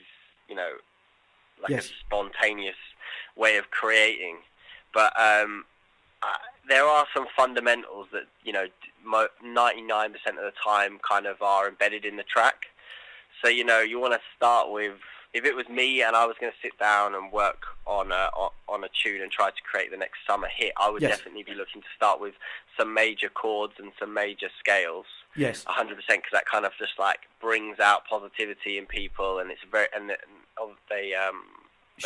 like a spontaneous way of creating. But there are some fundamentals that, 99% of the time kind of are embedded in the track. So, you want to start with, if it was me and I was going to sit down and work on a tune and try to create the next summer hit, I would definitely be looking to start with some major chords and some major scales. Yes. 100%, because that kind of just like brings out positivity in people, and it's they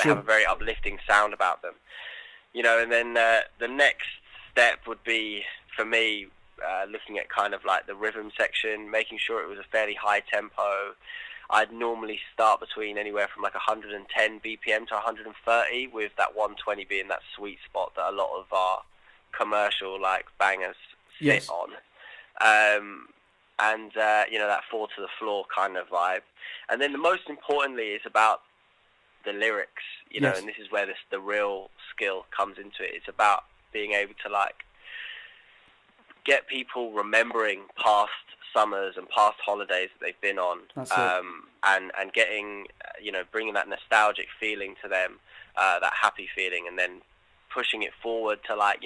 have a very uplifting sound about them. And then the next step would be, for me, looking at kind of like the rhythm section, making sure it was a fairly high tempo. I'd normally start between anywhere from like 110 BPM to 130, with that 120 being that sweet spot that a lot of our commercial like bangers sit on. That 4 to the floor kind of vibe. And then the most importantly is about the lyrics, and this is where the real skill comes into it. It's about being able to like get people remembering past summers and past holidays that they've been on, and getting, bringing that nostalgic feeling to them, that happy feeling, and then pushing it forward to like,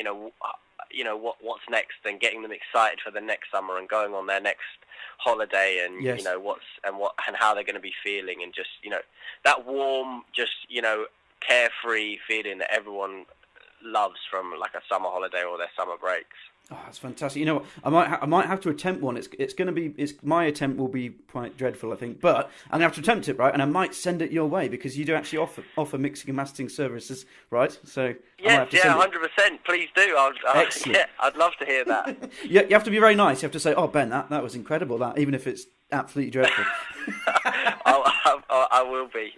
what's next, and getting them excited for the next summer and going on their next holiday, and and how they're going to be feeling, and just that warm, just carefree feeling that everyone loves from like a summer holiday or their summer breaks. Oh, that's fantastic. You know what? I might have to attempt one. My attempt will be quite dreadful, I think. But I'm gonna have to attempt it, right? And I might send it your way because you do actually offer mixing and mastering services, right? So yeah, 100%. Please do. Excellent. Yeah, I'd love to hear that. Yeah, you have to be very nice. You have to say, "Oh, Ben, that was incredible." That, even if it's absolutely dreadful. I will be.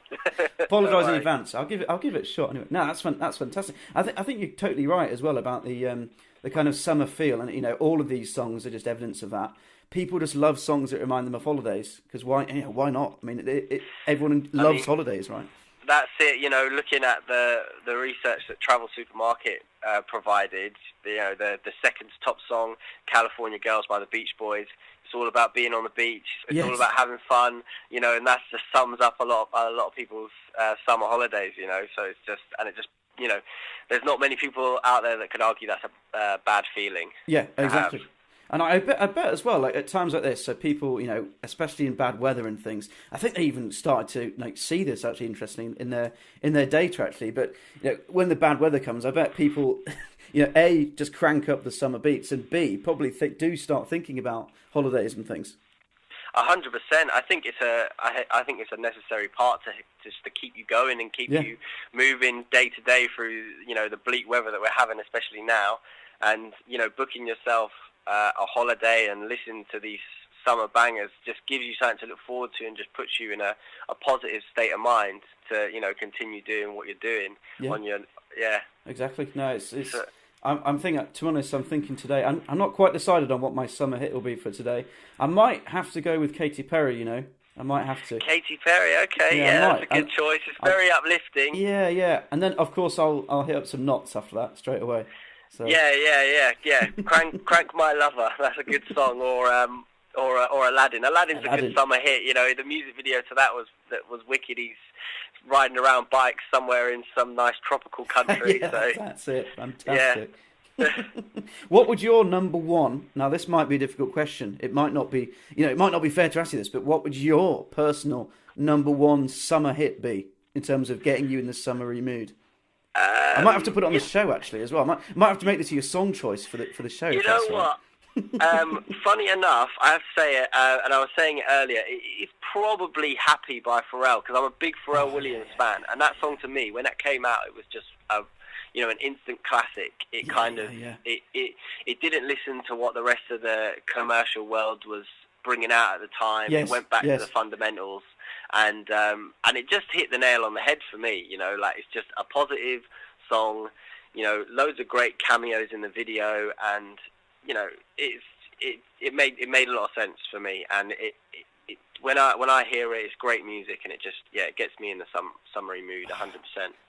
Apologise in advance. I'll give it a shot anyway. No, that's fantastic. I think you're totally right as well about the kind of summer feel, and you know, all of these songs are just evidence of that. People just love songs that remind them of holidays because why not? I mean, everyone loves holidays, right? That's it. You know, looking at the research that Travel Supermarket provided, the second top song, "California Girls" by the Beach Boys. It's all about being on the beach. It's all about having fun. You know, and that just sums up a lot of people's summer holidays. You know, so it just. You know, there's not many people out there that could argue that's a bad feeling. Yeah, exactly. And I bet as well, like at times like this, so people, you know, especially in bad weather and things, I think they even started to like see this actually interesting in their data actually. But you know, when the bad weather comes, I bet people, you know, A, just crank up the summer beats, and B, probably do start thinking about holidays and things. 100%. I think it's a necessary part to keep you going and keep you moving day to day through, you know, the bleak weather that we're having, especially now. And you know, booking yourself a holiday and listening to these summer bangers just gives you something to look forward to and just puts you in a positive state of mind to, you know, continue doing what you're doing on your Exactly. No, it's I'm thinking, to be honest, I'm thinking today, I'm not quite decided on what my summer hit will be for today. I might have to go with Katy Perry, you know. I might have to. Katy Perry, okay, that's a good choice. It's very uplifting. Yeah. And then, of course, I'll hit up some Not3s after that, straight away. So. Yeah. Crank My Lover, that's a good song, or Aladdin. Aladdin's a good summer hit, you know. The music video to that was wicked. He's riding around bikes somewhere in some nice tropical country. That's it. Fantastic. Yeah. What would your number one? Now, this might be a difficult question. It might not be. You know, it might not be fair to ask you this, but what would your personal number one summer hit be in terms of getting you in the summery mood? I might have to put it on the show actually as well. I might have to make this your song choice for the show. You know what? Funny enough, I have to say it, and I was saying it earlier, it's probably Happy by Pharrell, because I'm a big Pharrell Williams fan, and that song to me, when that came out, it was just an instant classic. It it didn't listen to what the rest of the commercial world was bringing out at the time. It went back to the fundamentals, and it just hit the nail on the head for me. You know, like, it's just a positive song. You know, loads of great cameos in the video, and you know, it made a lot of sense for me, and it when I hear it, it's great music, and it just it gets me in the summery mood 100%.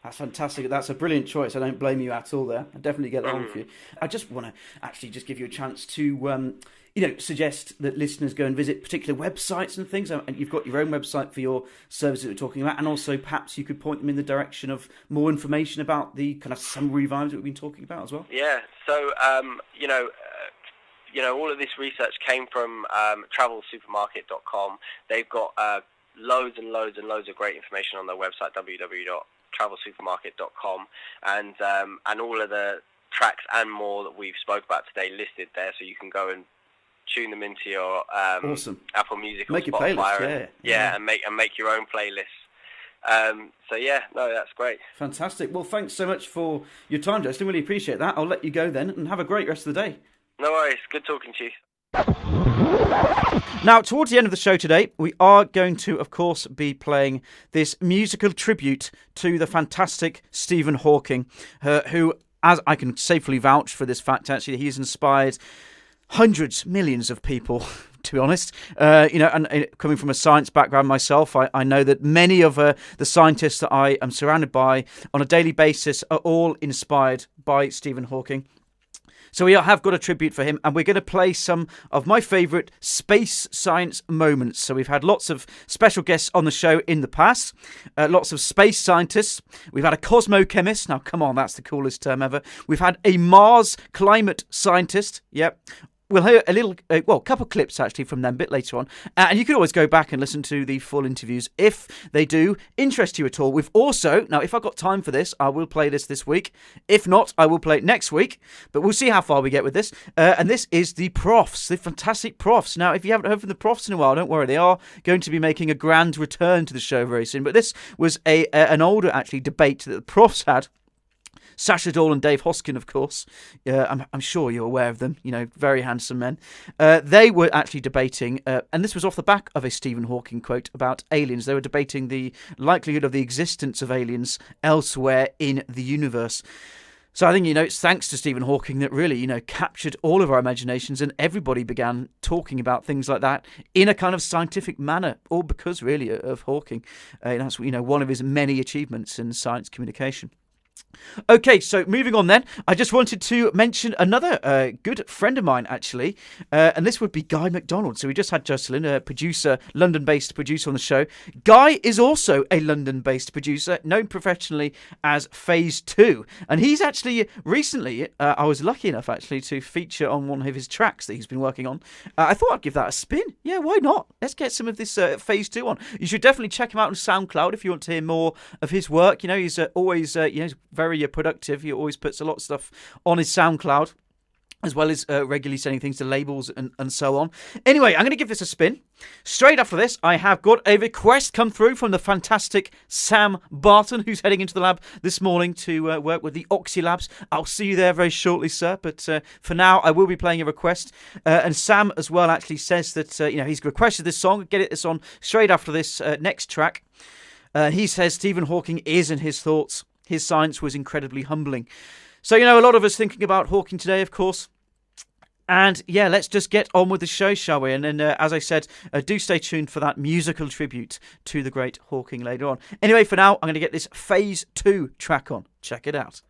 That's fantastic. That's a brilliant choice. I don't blame you at all there. I definitely get that on for you. I just want to actually just give you a chance to suggest that listeners go and visit particular websites and things. And you've got your own website for your services that we're talking about, and also perhaps you could point them in the direction of more information about the kind of summery vibes that we've been talking about as well. Yeah. So all of this research came from travelsupermarket.com. They've got loads and loads and loads of great information on their website, www.travelsupermarket.com, and all of the tracks and more that we've spoke about today listed there, so you can go and tune them into your awesome Apple Music or make Spotify, a playlist, and make your own playlist. That's great. Fantastic. Well, thanks so much for your time, Justin. Really appreciate that. I'll let you go then, and have a great rest of the day. No worries. Good talking to you. Now, towards the end of the show today, we are going to, of course, be playing this musical tribute to the fantastic Stephen Hawking, who, as I can safely vouch for this fact, actually, he's inspired hundreds, millions of people, to be honest. And coming from a science background myself, I know that many of the scientists that I am surrounded by on a daily basis are all inspired by Stephen Hawking. So we have got a tribute for him, and we're going to play some of my favourite space science moments. So we've had lots of special guests on the show in the past, lots of space scientists. We've had a cosmochemist. Now, come on, that's the coolest term ever. We've had a Mars climate scientist. Yep. we'll hear a little, couple clips actually from them a bit later on. And you can always go back and listen to the full interviews if they do interest you at all. We've also, now if I've got time for this, I will play this week. If not, I will play it next week. But we'll see how far we get with this. And this is the Profs, the fantastic Profs. Now, if you haven't heard from the Profs in a while, don't worry. They are going to be making a grand return to the show very soon. But this was an older, actually, debate that the Profs had. Sacha Dahl and Dave Hoskin, of course. I'm sure you're aware of them. Very handsome men. They were actually debating, and this was off the back of a Stephen Hawking quote about aliens. They were debating the likelihood of the existence of aliens elsewhere in the universe. So I think, it's thanks to Stephen Hawking that really, captured all of our imaginations, and everybody began talking about things like that in a kind of scientific manner, all because really of Hawking. That's, one of his many achievements in science communication. Okay, so moving on then, I just wanted to mention another good friend of mine, actually, and this would be Guy McDonald. So we just had Jocelyn, a producer, London-based producer on the show. Guy is also a London-based producer, known professionally as Phase 2, and he's actually recently, I was lucky enough actually to feature on one of his tracks that he's been working on. I thought I'd give that a spin. Yeah, why not? Let's get some of this Phase 2 on. You should definitely check him out on SoundCloud if you want to hear more of his work. He's always, very productive. He always puts a lot of stuff on his SoundCloud, as well as regularly sending things to labels and so on. Anyway, I'm going to give this a spin. Straight after this, I have got a request come through from the fantastic Sam Barton, who's heading into the lab this morning to work with the Oxy Labs. I'll see you there very shortly, sir. But for now, I will be playing a request. And Sam as well actually says that he's requested this song. Get this on straight after this next track. He says Stephen Hawking is, in his thoughts, his science was incredibly humbling. So, a lot of us thinking about Hawking today, of course. And yeah, let's just get on with the show, shall we? And then, as I said, do stay tuned for that musical tribute to the great Hawking later on. Anyway, for now, I'm going to get this Phase 2 track on. Check it out.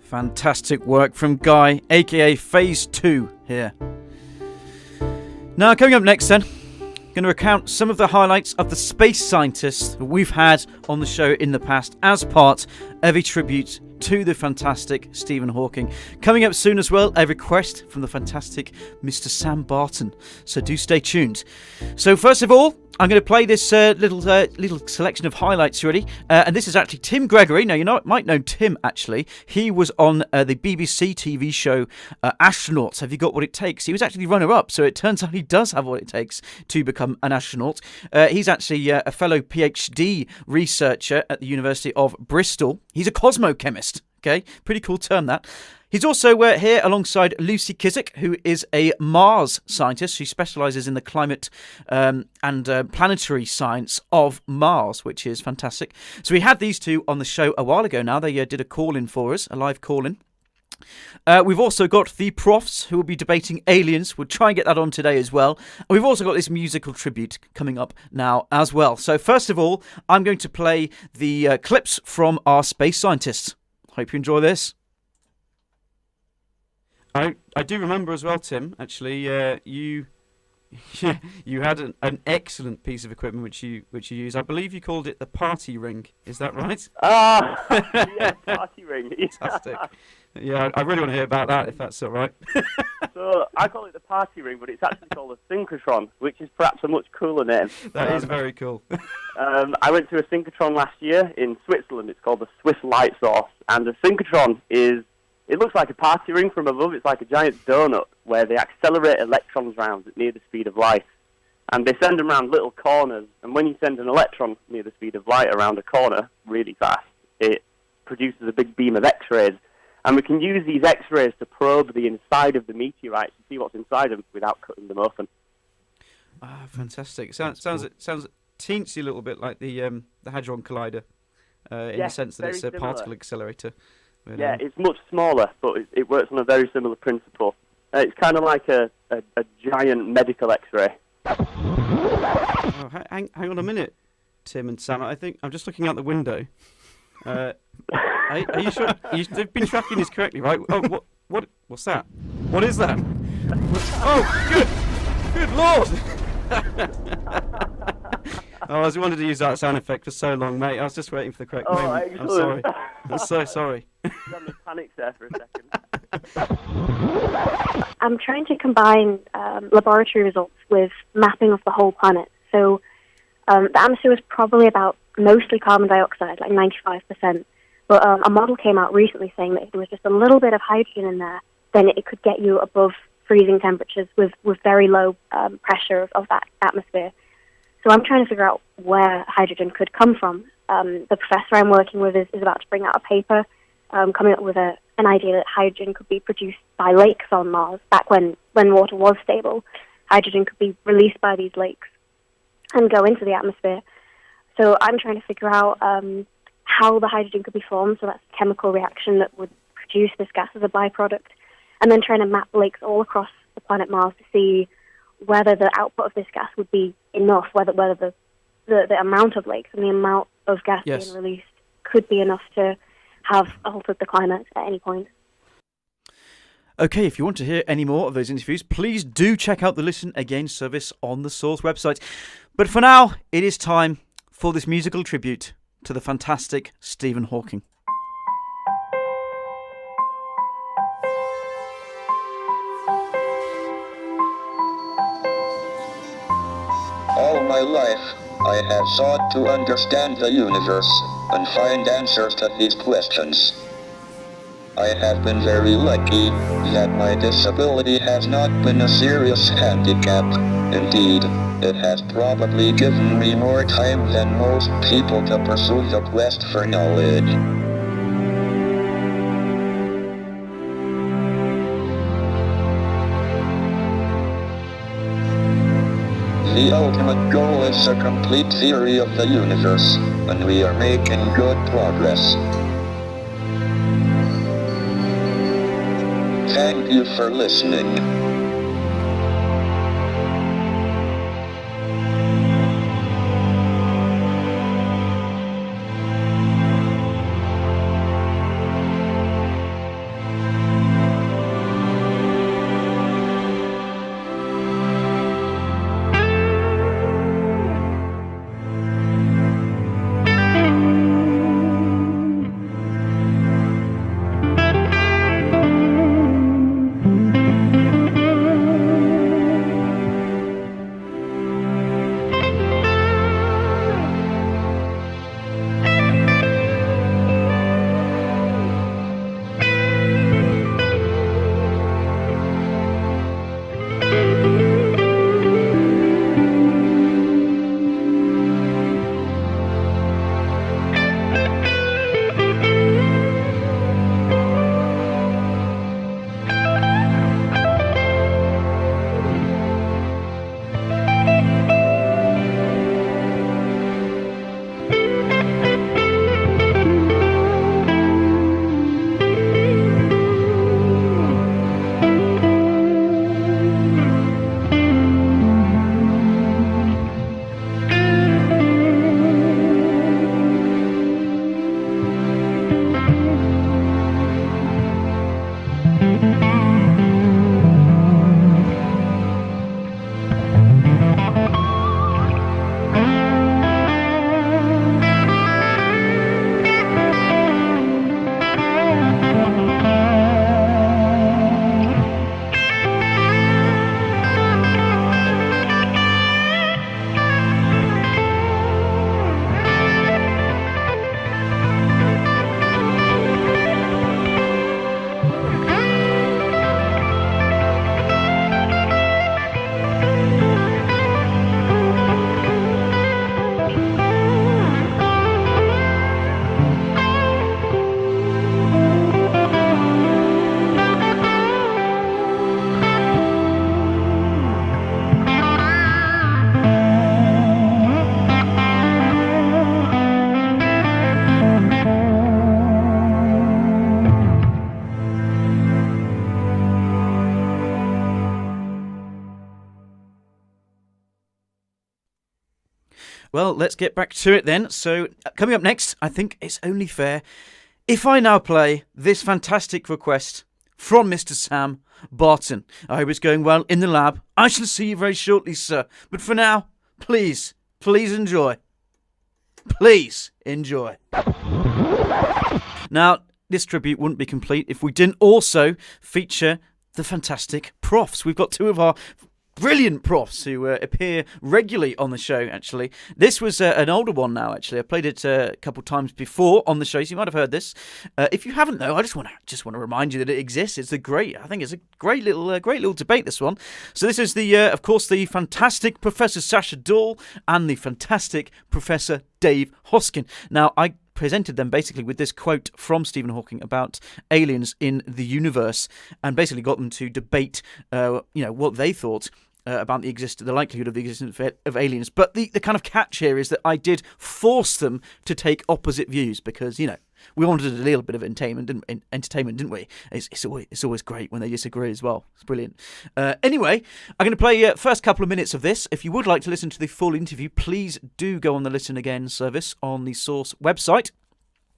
Fantastic work from Guy, aka Phase 2 here. Now, coming up next then, I'm going to recount some of the highlights of the space scientists that we've had on the show in the past as part of a tribute to the fantastic Stephen Hawking. Coming up soon as well, a request from the fantastic Mr. Sam Barton. So do stay tuned. So first of all, I'm going to play this little selection of highlights already. And this is actually Tim Gregory. Now, you might know Tim, actually. He was on the BBC TV show Astronauts. Have You Got What It Takes? He was actually runner-up, so it turns out he does have what it takes to become an astronaut. He's actually a fellow PhD researcher at the University of Bristol. He's a cosmochemist. Okay, pretty cool term, that. He's also here alongside Lucy Kizik, who is a Mars scientist. She specialises in the climate and planetary science of Mars, which is fantastic. So we had these two on the show a while ago now. They did a call-in for us, a live call-in. We've also got the Profs, who will be debating aliens. We'll try and get that on today as well. And we've also got this musical tribute coming up now as well. So first of all, I'm going to play the clips from our space scientists. Hope you enjoy this. I do remember as well, Tim, actually, you had an excellent piece of equipment which you used. I believe you called it the party ring. Is that right? Yeah, party ring. Fantastic. Yeah, I really want to hear about that, if that's all right. So I call it the party ring, but it's actually called a synchrotron, which is perhaps a much cooler name. That is very cool. I went to a synchrotron last year in Switzerland. It's called the Swiss Light Source, and the synchrotron it looks like a party ring from above. It's like a giant donut where they accelerate electrons round at near the speed of light. And they send them around little corners. And when you send an electron near the speed of light around a corner really fast, it produces a big beam of X-rays. And we can use these X-rays to probe the inside of the meteorites to see what's inside them without cutting them open. Ah, fantastic. Sounds teensy a little bit like the Hadron Collider in the sense that it's a particle accelerator. Yeah, it's much smaller, but it works on a very similar principle. It's kind of like a giant medical X-ray. Oh, hang on a minute, Tim and Sam. I think I'm just looking out the window. Are you sure they've been tracking this correctly, right? Oh, what's that? What is that? Oh, good Lord! Oh, I wanted to use that sound effect for so long, mate. I was just waiting for the correct moment. Excellent. I'm sorry. I'm so sorry. You had me panic there for a second. I'm trying to combine laboratory results with mapping of the whole planet. So the atmosphere was probably about mostly carbon dioxide, like 95%. But a model came out recently saying that if there was just a little bit of hydrogen in there, then it could get you above freezing temperatures with very low pressure of that atmosphere. So I'm trying to figure out where hydrogen could come from. The professor I'm working with is about to bring out a paper coming up with an idea that hydrogen could be produced by lakes on Mars. Back when water was stable, hydrogen could be released by these lakes and go into the atmosphere. So I'm trying to figure out how the hydrogen could be formed, so that's a chemical reaction that would produce this gas as a byproduct, and then trying to map lakes all across the planet Mars to see whether the output of this gas would be enough, whether the amount of lakes and the amount of gas being released could be enough to have altered the climate at any point. Okay, if you want to hear any more of those interviews, please do check out the Listen Again service on the Source website. But for now, it is time for this musical tribute to the fantastic Stephen Hawking. All my life, I have sought to understand the universe and find answers to these questions. I have been very lucky that my disability has not been a serious handicap. Indeed, it has probably given me more time than most people to pursue the quest for knowledge. The ultimate goal is a complete theory of the universe, and we are making good progress. Thank you for listening. Well, let's get back to it then. So, coming up next, I think it's only fair if I now play this fantastic request from Mr. Sam Barton. I hope it's going well in the lab. I shall see you very shortly, sir. But for now, please enjoy. Please enjoy. Now, this tribute wouldn't be complete if we didn't also feature the fantastic profs. We've got two of our brilliant profs who appear regularly on the show, actually. This was an older one now, actually. I played it a couple times before on the show, so you might have heard this. If you haven't, though, I just want to remind you that it exists. I think it's a great little debate, this one. So this is of course, the fantastic Professor Sacha Dahl and the fantastic Professor Dave Hoskin. Now, I presented them basically with this quote from Stephen Hawking about aliens in the universe, and basically got them to debate, what they thought about the likelihood of the existence of aliens. But the kind of catch here is that I did force them to take opposite views because, we wanted a little bit of entertainment, didn't we? It's always great when they disagree as well. It's brilliant. Anyway, I'm going to play first couple of minutes of this. If you would like to listen to the full interview, please do go on the Listen Again service on the Source website.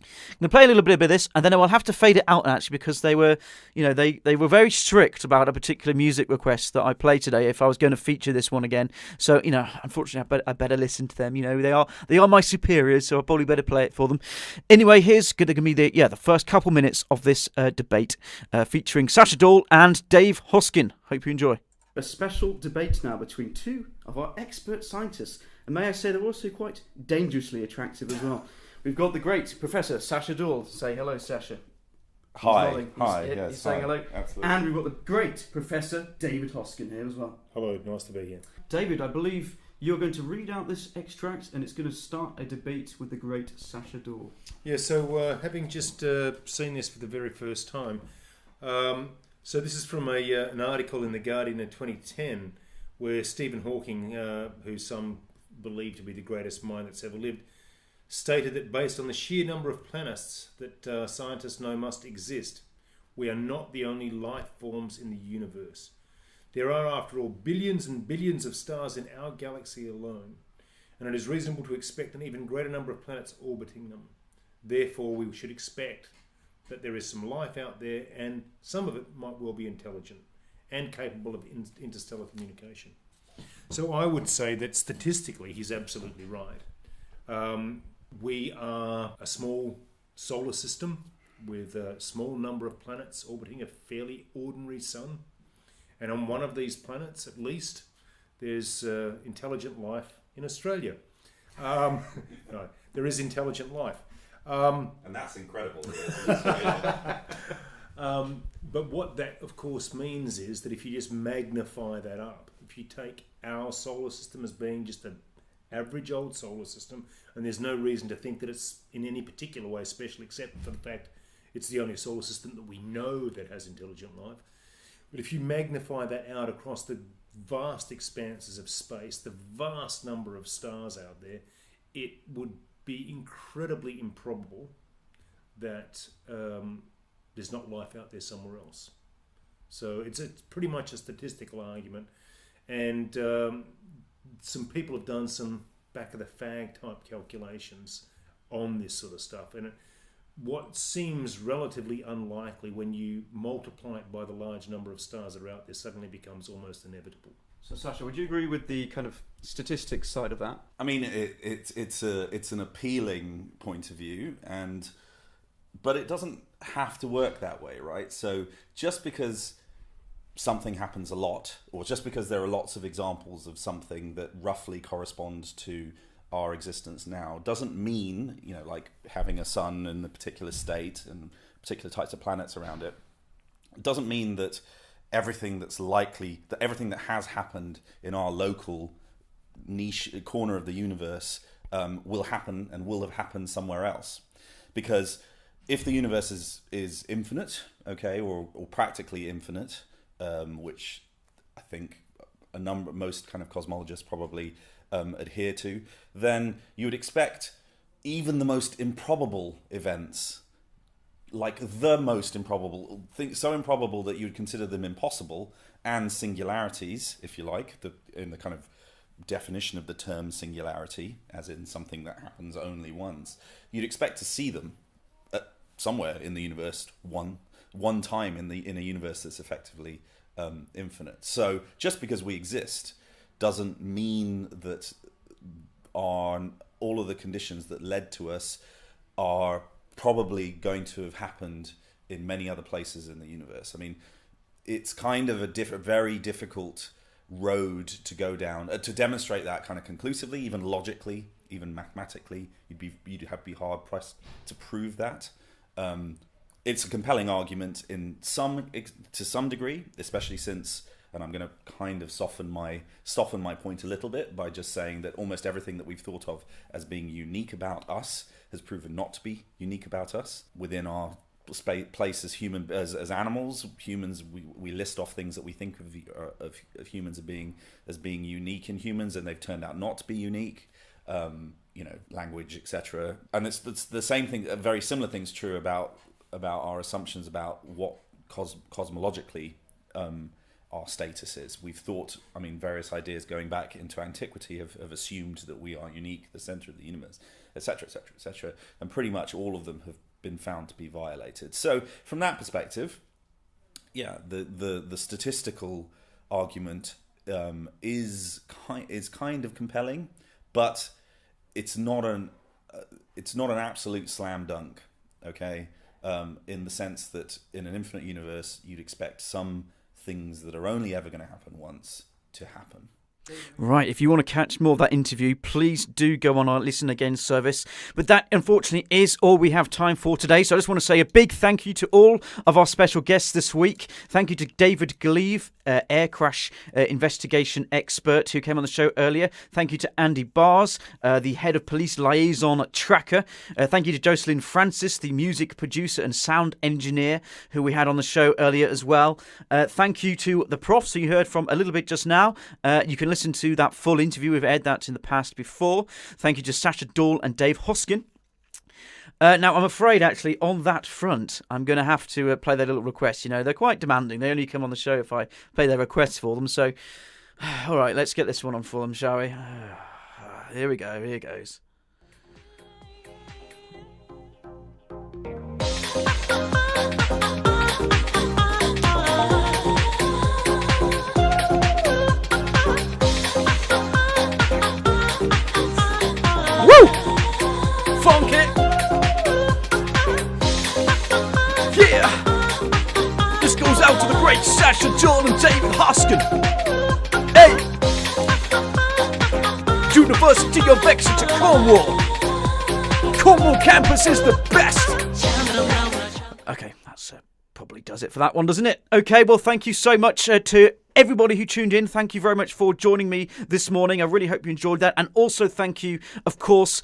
I'm going to play a little bit of this, and then I will have to fade it out, actually, because they were very strict about a particular music request that I played today if I was going to feature this one again. So, unfortunately, I better listen to them. They are my superiors, so I probably better play it for them. Anyway, here's going to be the first couple minutes of this debate featuring Sacha Dahl and Dave Hoskin. Hope you enjoy. A special debate now between two of our expert scientists, and may I say they're also quite dangerously attractive as well. We've got the great Professor Sacha Dahl. Say hello, Sacha. Hi. He's saying hello. Absolutely. And we've got the great Professor David Hoskin here as well. Hello, nice to be here. David, I believe you're going to read out this extract, and it's going to start a debate with the great Sacha Dahl. Yeah, so having just seen this for the very first time, so this is from an article in The Guardian in 2010, where Stephen Hawking, who some believe to be the greatest mind that's ever lived, stated that based on the sheer number of planets that scientists know must exist, we are not the only life forms in the universe. There are, after all, billions and billions of stars in our galaxy alone, and it is reasonable to expect an even greater number of planets orbiting them. Therefore, we should expect that there is some life out there, and some of it might well be intelligent and capable of interstellar communication. So I would say that statistically, he's absolutely right. We are a small solar system with a small number of planets orbiting a fairly ordinary sun. And on one of these planets, at least, there's intelligent life in Australia. No, there is intelligent life. And that's incredible. But what that, of course, means is that if you just magnify that up, if you take our solar system as being just an average old solar system, and there's no reason to think that it's in any particular way special except for the fact it's the only solar system that we know that has intelligent life. But if you magnify that out across the vast expanses of space, the vast number of stars out there, it would be incredibly improbable that there's not life out there somewhere else. So it's pretty much a statistical argument, and some people have done some back of the fag type calculations on this sort of stuff, and what seems relatively unlikely when you multiply it by the large number of stars that are out there suddenly becomes almost inevitable. So, Sacha, would you agree with the kind of statistics side of that? I mean, it's an appealing point of view, but it doesn't have to work that way, right? So just because something happens a lot, or just because there are lots of examples of something that roughly corresponds to our existence now, doesn't mean, like having a sun in a particular state and particular types of planets around it, doesn't mean that everything that has happened in our local niche corner of the universe will happen and will have happened somewhere else. Because if the universe is infinite, okay, or practically infinite, which I think most kind of cosmologists probably adhere to, then you would expect even the most improbable events, like the most improbable, so improbable that you would consider them impossible, and singularities, if you like, in the kind of definition of the term singularity, as in something that happens only once, you'd expect to see them somewhere in the universe one time in a universe that's effectively infinite. So just because we exist doesn't mean that all of the conditions that led to us are probably going to have happened in many other places in the universe. I mean, it's kind of a very difficult road to go down to demonstrate that kind of conclusively, even logically, even mathematically. You'd have to be hard pressed to prove that. It's a compelling argument to some degree, especially since, and I'm going to kind of soften my point a little bit by just saying that almost everything that we've thought of as being unique about us has proven not to be unique about us. Within our place as animals, humans, we list off things that we think of humans as being unique in humans, and they've turned out not to be unique. Language, etc. And it's the same thing. Very similar things true about our assumptions about what cosmologically our status is. We've thought, various ideas going back into antiquity have assumed that we are unique, the center of the universe, etc., etc., etc. And pretty much all of them have been found to be violated. So from that perspective, the statistical argument is kind of compelling, but it's not an absolute slam dunk. Okay. In the sense that in an infinite universe, you'd expect some things that are only ever going to happen once to happen. Right, if you want to catch more of that interview, please do go on our Listen Again service. But that, unfortunately, is all we have time for today. So I just want to say a big thank you to all of our special guests this week. Thank you to David Gleave, air crash investigation expert who came on the show earlier. Thank you to Andy Bars, the head of police liaison tracker. Thank you to Jocelyn Francis, the music producer and sound engineer who we had on the show earlier as well. Thank you to the profs who you heard from a little bit just now. You can listen to that full interview. We've aired that in the past before. Thank you to Sasha Dahl and Dave Hoskin. Now, I'm afraid, actually, on that front, I'm going to have to play their little requests. They're quite demanding. They only come on the show if I play their requests for them. So, all right, let's get this one on for them, shall we? Here we go. Here goes. Woo! Funk it! Yeah! This goes out to the great Sasha Dahl and David Hoskin. Hey! University of Exeter, Cornwall. Cornwall campus is the best! Okay, that's probably does it for that one, doesn't it? Okay, well, thank you so much to everybody who tuned in. Thank you very much for joining me this morning. I really hope you enjoyed that. And also thank you, of course,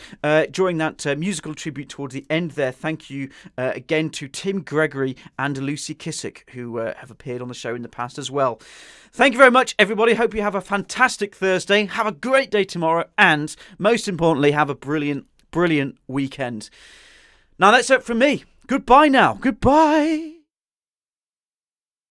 during that musical tribute towards the end there, thank you again to Tim Gregory and Lucy Kissick, who have appeared on the show in the past as well. Thank you very much, everybody. Hope you have a fantastic Thursday. Have a great day tomorrow. And most importantly, have a brilliant, brilliant weekend. Now, that's it from me. Goodbye now. Goodbye.